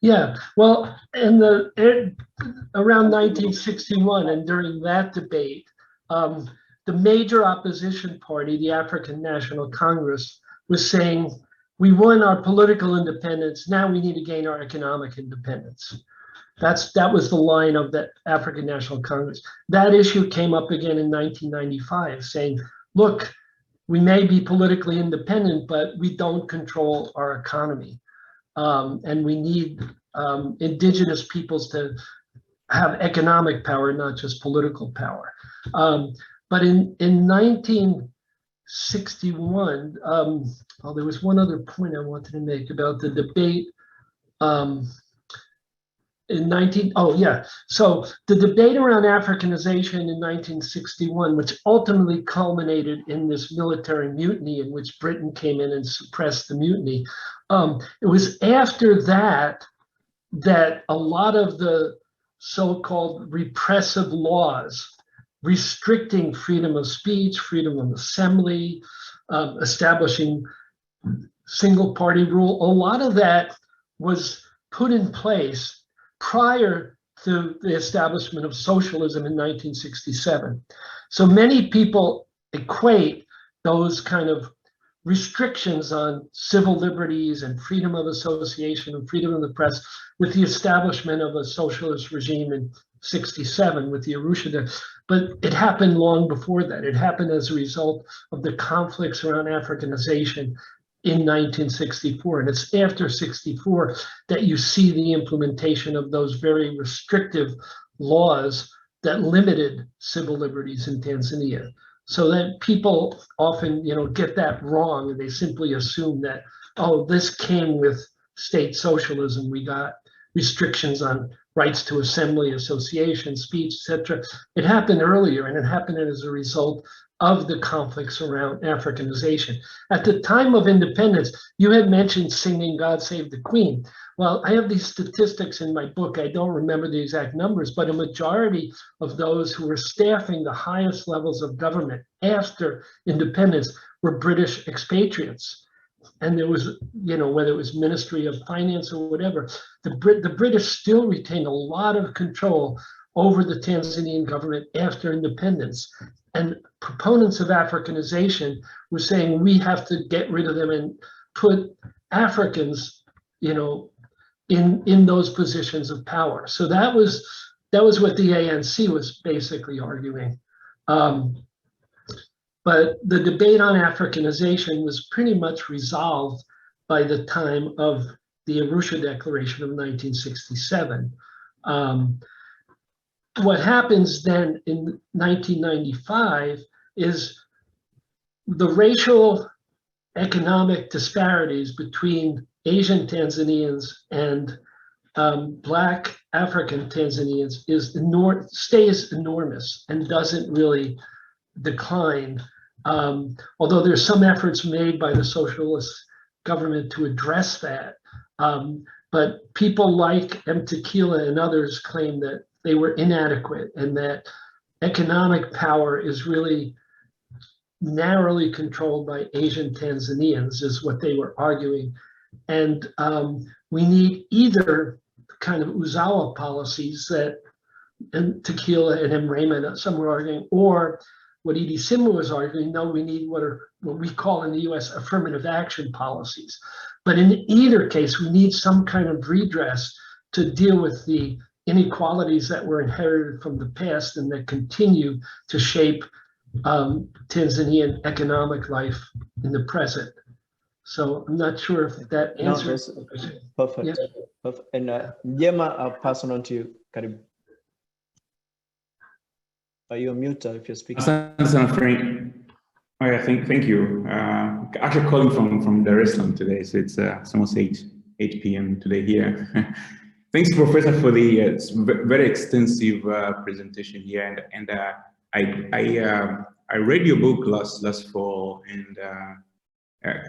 Yeah, well, around 1961 and during that debate, the major opposition party, the African National Congress, was saying, we won our political independence, now we need to gain our economic independence. That was the line of the African National Congress. That issue came up again in 1995, saying, look, we may be politically independent, but we don't control our economy. And we need indigenous peoples to have economic power, not just political power. But in 1961, there was one other point I wanted to make about the debate. So the debate around Africanization in 1961, which ultimately culminated in this military mutiny in which Britain came in and suppressed the mutiny. It was after that a lot of the so-called repressive laws restricting freedom of speech, freedom of assembly, establishing single party rule, a lot of that was put in place prior to the establishment of socialism in 1967. So many people equate those kind of restrictions on civil liberties and freedom of association and freedom of the press with the establishment of a socialist regime in 67 with the Arusha Declaration. But it happened long before that. It happened as a result of the conflicts around Africanization in 1964. And it's after 64 that you see the implementation of those very restrictive laws that limited civil liberties in Tanzania. So that people often, get that wrong, and they simply assume that, oh, this came with state socialism. We got restrictions on rights to assembly, association, speech, etc. It happened earlier, and it happened as a result of the conflicts around Africanization. At the time of independence, you had mentioned singing God Save the Queen. Well, I have these statistics in my book. I don't remember the exact numbers, but a majority of those who were staffing the highest levels of government after independence were British expatriates. And there was, whether it was Ministry of Finance or whatever, the British still retained a lot of control over the Tanzanian government after independence. And proponents of Africanization were saying, we have to get rid of them and put Africans, in those positions of power. So that was what the ANC was basically arguing. But the debate on Africanization was pretty much resolved by the time of the Arusha Declaration of 1967. What happens then in 1995 is the racial economic disparities between Asian Tanzanians and Black African Tanzanians stays enormous and doesn't really decline. Although there's some efforts made by the socialist government to address that. But people like M. Tequila and others claim that they were inadequate and that economic power is really narrowly controlled by Asian Tanzanians, is what they were arguing. And we need either kind of Uzawa policies that and Tequila and M. Raymond, some were arguing, or what Edie Simba was arguing, no, we need what we call in the US affirmative action policies. But in either case, we need some kind of redress to deal with the inequalities that were inherited from the past and that continue to shape Tanzanian economic life in the present. So I'm not sure if that answers. No, that's perfect. Yeah. Perfect. And Yema, I'll pass it on to you, Karim. Are you on mute if you're speaking? Oh yeah, thank you. Actually calling from Dar es Salaam today, so it's almost 8 p.m. today here. Thanks, Professor, for the very extensive presentation here, and I read your book last fall, and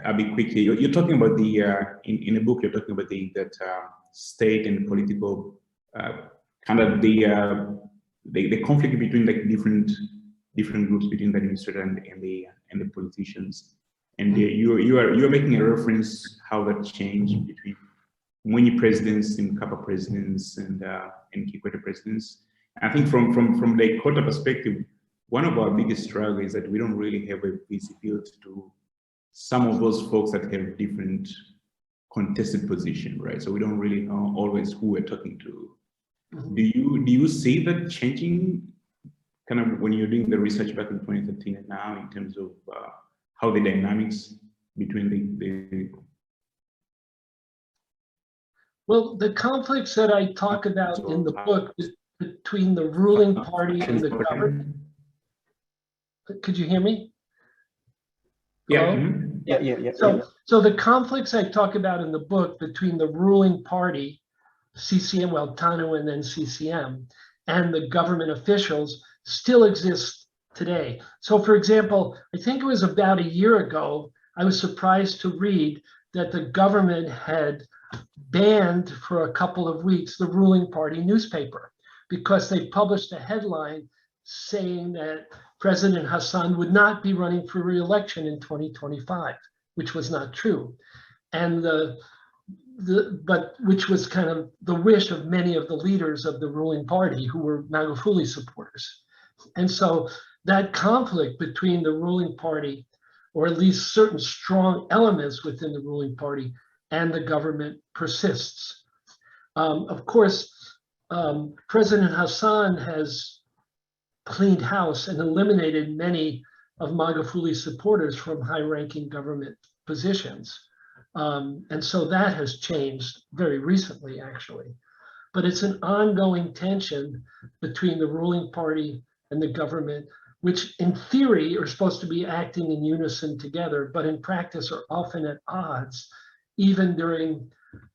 I'll be quick here. You're talking about the in a book. You're talking about that state and political kind of the conflict between like different groups between the administrator and the politicians, and you are making a reference how that changed between Mwinyi presidents and Kapa presidents and Kikwete presidents. I think from the Kota perspective, one of our biggest struggles is that we don't really have a visibility to some of those folks that have different contested position, right? So we don't really know always who we're talking to. Do you see that changing kind of when you're doing the research back in 2013 and now in terms of how the dynamics between the Well, the conflicts that I talk about in the book between the ruling party and the government. Could you hear me? Yeah. Yeah. So the conflicts I talk about in the book between the ruling party, CCM, well, TANU and then CCM, and the government officials still exist today. So for example, I think it was about a year ago, I was surprised to read that the government had banned for a couple of weeks the ruling party newspaper because they published a headline saying that President Hassan would not be running for re-election in 2025, which was not true. And but which was kind of the wish of many of the leaders of the ruling party who were Magufuli supporters. And so that conflict between the ruling party, or at least certain strong elements within the ruling party, and the government persists. Of course, President Hassan has cleaned house and eliminated many of Magufuli's supporters from high-ranking government positions. And so that has changed very recently, actually. But it's an ongoing tension between the ruling party and the government, which in theory are supposed to be acting in unison together, but in practice are often at odds, even during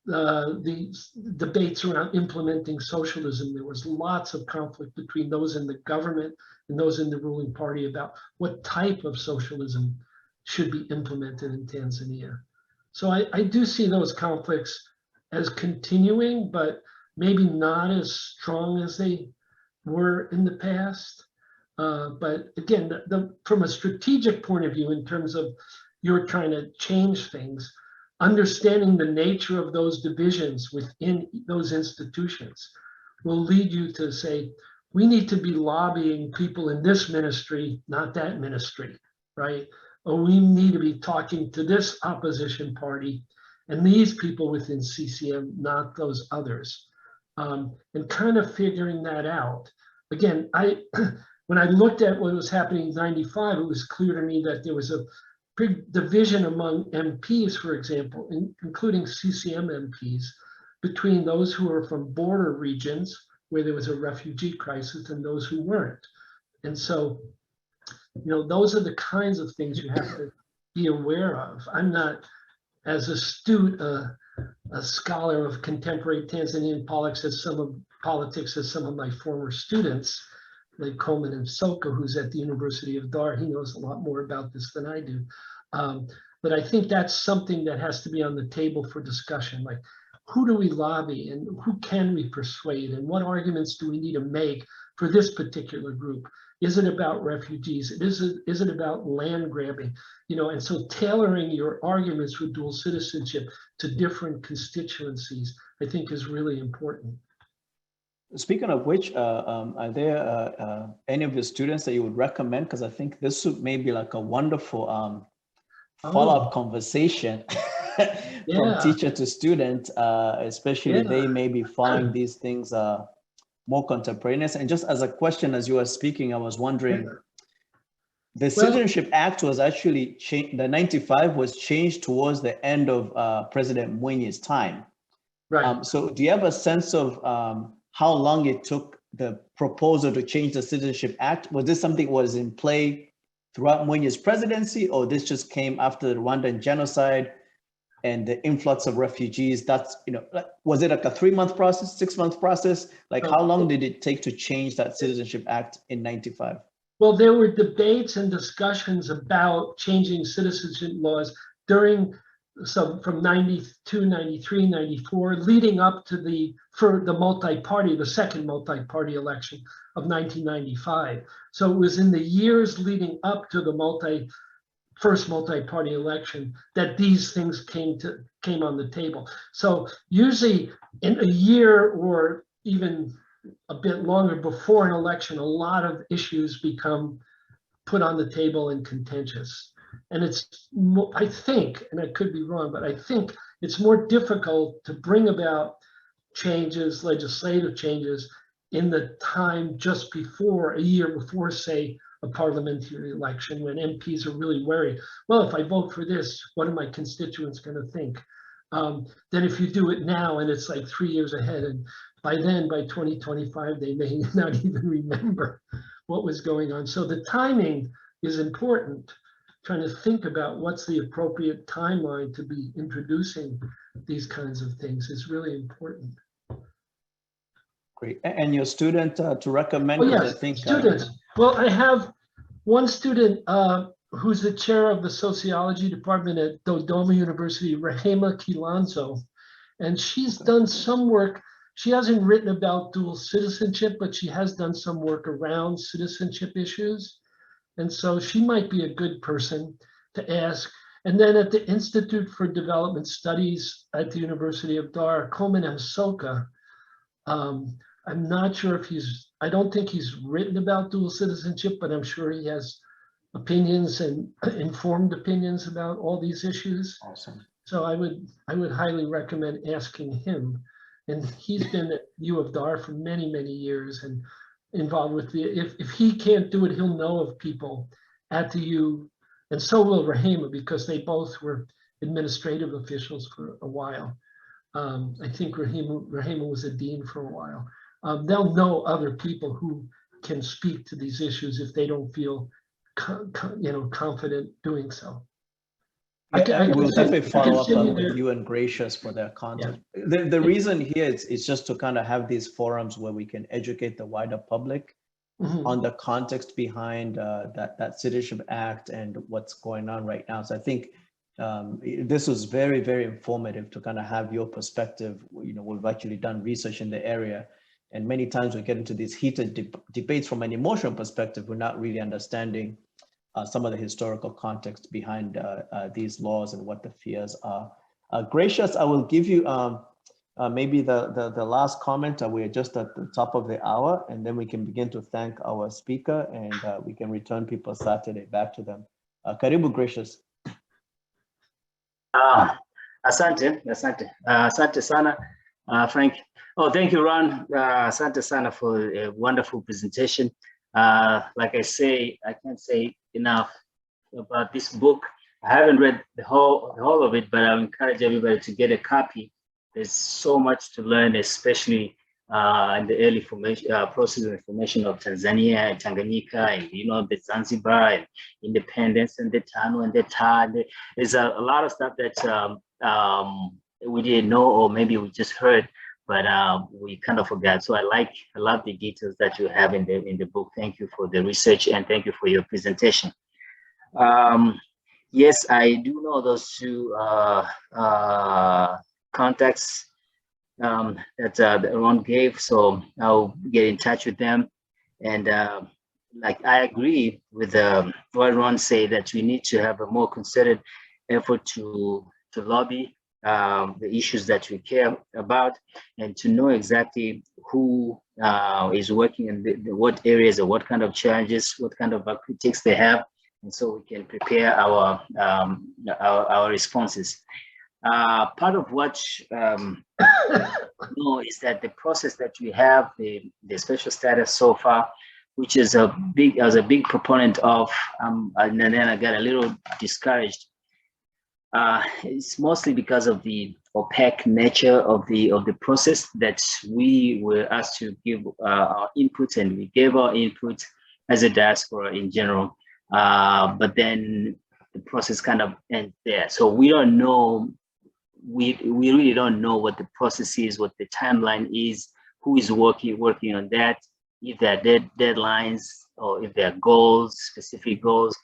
the debates around implementing socialism. There was lots of conflict between those in the government and those in the ruling party about what type of socialism should be implemented in Tanzania. So I do see those conflicts as continuing, but maybe not as strong as they were in the past. But again, from a strategic point of view, in terms of you're trying to change things, understanding the nature of those divisions within those institutions will lead you to say, we need to be lobbying people in this ministry, not that ministry, right? Or we need to be talking to this opposition party and these people within CCM, not those others. And kind of figuring that out. Again, when I looked at what was happening in '95, it was clear to me that there was a big division among MPs, for example, including CCM MPs, between those who were from border regions where there was a refugee crisis and those who weren't. And so, you know, those are the kinds of things you have to be aware of. I'm not as astute a scholar of contemporary Tanzanian politics as some of my former students, like Coleman and Soka, who's at the University of Dar. He knows a lot more about this than I do. But I think that's something that has to be on the table for discussion. Like, who do we lobby and who can we persuade and what arguments do we need to make for this particular group? Is it about refugees? Is it about land grabbing? You know, and so tailoring your arguments for dual citizenship to different constituencies, I think, is really important. Speaking of which, are there any of your students that you would recommend? Because I think this would maybe like a wonderful follow-up conversation from teacher to student, especially they may be following these things more contemporaneous. And just as a question, as you were speaking, I was wondering, the Citizenship Act was actually changed, the 95 was changed towards the end of President Mwinyi's time. Right. So do you have a sense of how long it took the proposal to change the Citizenship Act? Was this something that was in play throughout Mwinyi's presidency, or this just came after the Rwandan genocide and the influx of refugees? That's, you know, was it like a 3-month process, 6-month process? Like how long did it take to change that Citizenship Act in 95? Well, there were debates and discussions about changing citizenship laws during from 92, 93, 94, leading up to the second multi-party election of 1995. So it was in the years leading up to the first multi-party election that these things came on the table. So usually in a year or even a bit longer before an election, a lot of issues become put on the table and contentious. And it's, I think, and I could be wrong, but I think it's more difficult to bring about changes, legislative changes, in the time just before, a year before, say, a parliamentary election, when MPs are really worried. Well, if I vote for this, what are my constituents going to think? Then if you do it now and it's like 3 years ahead, and by then, by 2025, they may not even remember what was going on. So the timing is important. Trying to think about what's the appropriate timeline to be introducing these kinds of things is really important. Great. And your student to recommend? Oh, yes, I think, students. Well, I have one student who's the chair of the sociology department at Dodoma University, Rehema Kilanzo, and she's done some work. She hasn't written about dual citizenship, but she has done some work around citizenship issues. And so she might be a good person to ask. And then at the Institute for Development Studies at the University of Dar, Komen Msoka, I'm not sure if I don't think he's written about dual citizenship, but I'm sure he has opinions and informed opinions about all these issues. Awesome. So I would highly recommend asking him. And he's been at U of Dar for many, many years and involved with if he can't do it, he'll know of people at the U, and so will Rehema, because they both were administrative officials for a while. I think Rehema was a dean for a while. They'll know other people who can speak to these issues if they don't feel confident doing so. We'll definitely follow up with you and Gracious for their content. Yeah. The reason here is just to kind of have these forums where we can educate the wider public on the context behind that Citizenship Act and what's going on right now. So I think this was very, very informative to kind of have your perspective. You know, we've actually done research in the area, and many times we get into these heated debates from an emotional perspective. We're not really understanding some of the historical context behind these laws and what the fears are. Gracious, I will give you maybe the last comment. We're just at the top of the hour, and then we can begin to thank our speaker, and we can return people Saturday back to them. Karibu, Gracious. Asante sana, Frank. Oh, thank you, Ron. Asante sana for a wonderful presentation. Like I say, I can't say enough about this book. I haven't read the whole of it, but I encourage everybody to get a copy. There's so much to learn, especially in the early process of formation of Tanzania and Tanganyika, and the Zanzibar and independence and the Tano and the Ta. There's a lot of stuff that we didn't know, or maybe we just heard, but we kind of forgot. So I love the details that you have in the book. Thank you for the research, and thank you for your presentation. Yes, I do know those two contacts that Ron gave, so I'll get in touch with them. And like I agree with what Ron said, that we need to have a more concerted effort to lobby the issues that we care about, and to know exactly who is working in what areas, or what kind of challenges, what kind of critiques they have, and so we can prepare our responses. Part of what know is that the process that we have, the special status so far, which is a big proponent of, and then I got a little discouraged. It's mostly because of the opaque nature of the process that we were asked to give our input, and we gave our input as a diaspora in general. But then the process kind of ends there. So we don't know. We really don't know what the process is, what the timeline is, who is working on that, if there are deadlines or if there are goals, specific goals.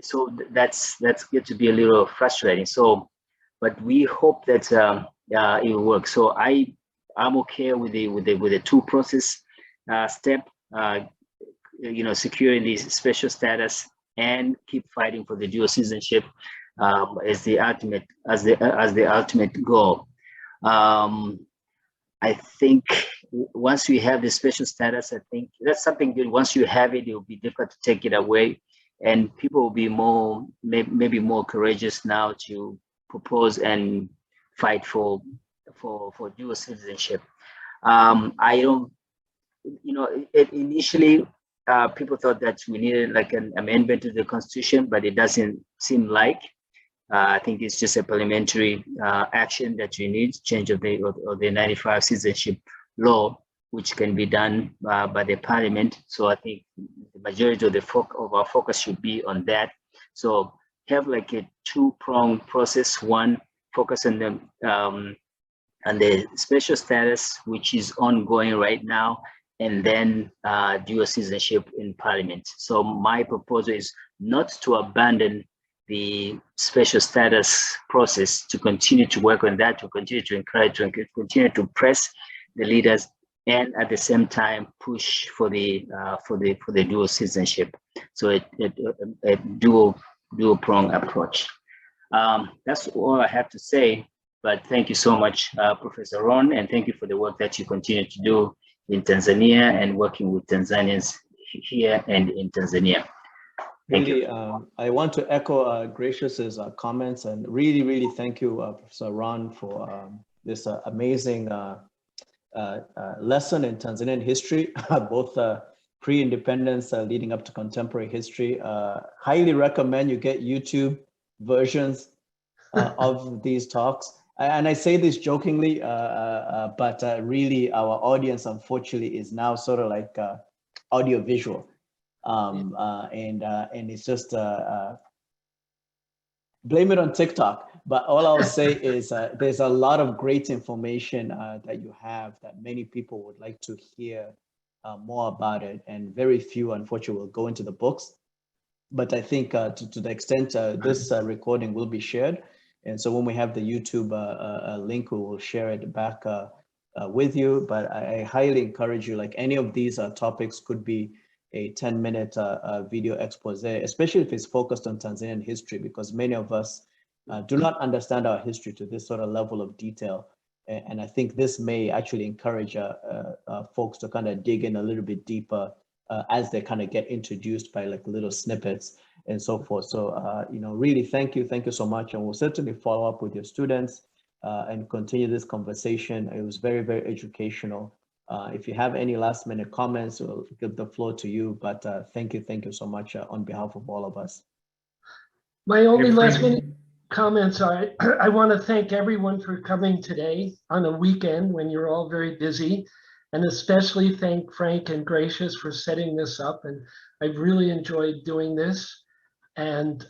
So that's get to be a little frustrating. So, but we hope that it will work. So I'm okay with the two process step, securing the special status and keep fighting for the dual citizenship as the ultimate goal. I think once we have the special status, I think that's something good. Once you have it, it will be difficult to take it away, and people will be maybe more courageous now to propose and fight for dual citizenship. I don't, initially people thought that we needed like an amendment to the Constitution, but it doesn't seem like. I think it's just a parliamentary action that you need, change of the 95 citizenship law, which can be done by the parliament. So I think the majority of our focus should be on that. So have like a two-pronged process. One, focus on the special status, which is ongoing right now, and then dual citizenship in parliament. So my proposal is not to abandon the special status process, to continue to work on that, to continue to encourage, to continue to press the leaders, and at the same time push for the dual citizenship. So a dual prong approach. That's all I have to say. But thank you so much, Professor Ron, and thank you for the work that you continue to do in Tanzania and working with Tanzanians here and in Tanzania. Thank you. I want to echo Gracious's comments, and really thank you, Professor Ron, for this amazing lesson in Tanzanian history, both pre-independence leading up to contemporary history. Highly recommend you get YouTube versions of these talks. And I say this jokingly, but really our audience, unfortunately, is now sort of like audio-visual. And it's just blame it on TikTok. But all I'll say is there's a lot of great information that you have that many people would like to hear more about it, and very few, unfortunately, will go into the books. But I think to the extent this recording will be shared, and so when we have the YouTube link, we will share it back with you. But I highly encourage you, like any of these topics could be a 10-minute video expose, especially if it's focused on Tanzanian history, because many of us do not understand our history to this sort of level of detail. And I think this may actually encourage folks to kind of dig in a little bit deeper as they kind of get introduced by like little snippets and so forth. So, really thank you so much. And we'll certainly follow up with your students and continue this conversation. It was very educational. If you have any last minute comments, we'll give the floor to you, but thank you so much on behalf of all of us. My only last minute comments are, I want to thank everyone for coming today on a weekend when you're all very busy, and especially thank Frank and Gracious for setting this up. And I've really enjoyed doing this. And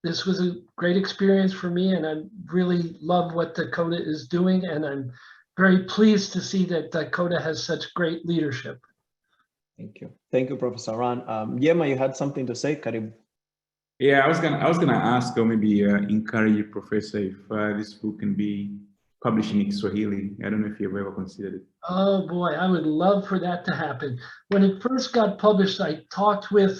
this was a great experience for me, and I really love what Dakota is doing. And I'm very pleased to see that Dakota has such great leadership. Thank you, Professor Ron. Yema, you had something to say, Karim? Yeah, I was gonna ask, or maybe encourage you, Professor, if this book can be published in Kiswahili. I don't know if you've ever considered it. Oh boy, I would love for that to happen. When it first got published, I talked with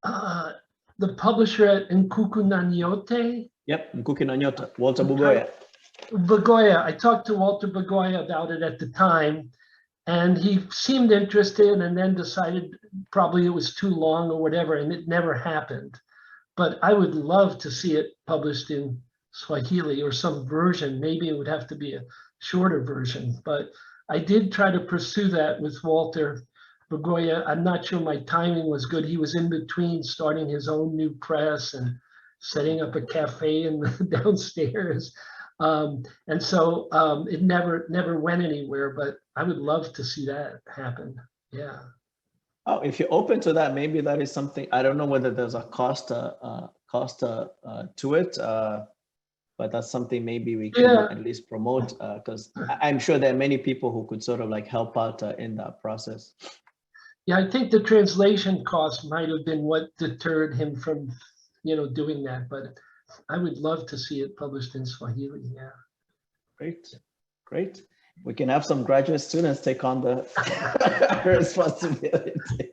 the publisher at Nkuku Nanyote. Yep, Nkuku Nanyote, Walter Bugoya. I talked to Walter Bugoya about it at the time, and he seemed interested, and then decided probably it was too long or whatever, and it never happened. but I would love to see it published in Swahili or some version. Maybe it would have to be a shorter version, but I did try to pursue that with Walter Begoya. I'm not sure my timing was good. He was in between starting his own new press and setting up a cafe in the downstairs. And so it never went anywhere, but I would love to see that happen. Yeah. Oh, if you're open to that, maybe that is something. I don't know whether there's a cost to it, but that's something maybe we can at least promote, because I'm sure there are many people who could sort of like help out in that process. Yeah, I think the translation cost might have been what deterred him from, doing that. But I would love to see it published in Swahili. Yeah. Great. We can have some graduate students take on the responsibility.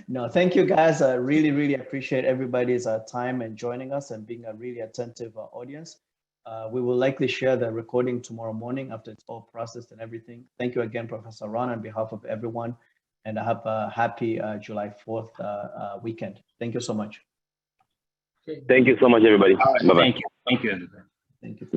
No, thank you guys. I really appreciate everybody's time and joining us and being a really attentive audience. We will likely share the recording tomorrow morning after it's all processed and everything. Thank you again, Professor Ron, on behalf of everyone, and I have a happy July 4th weekend. Thank you so much. Thank you so much, everybody. Bye-bye. Thank you, everybody. Thank you.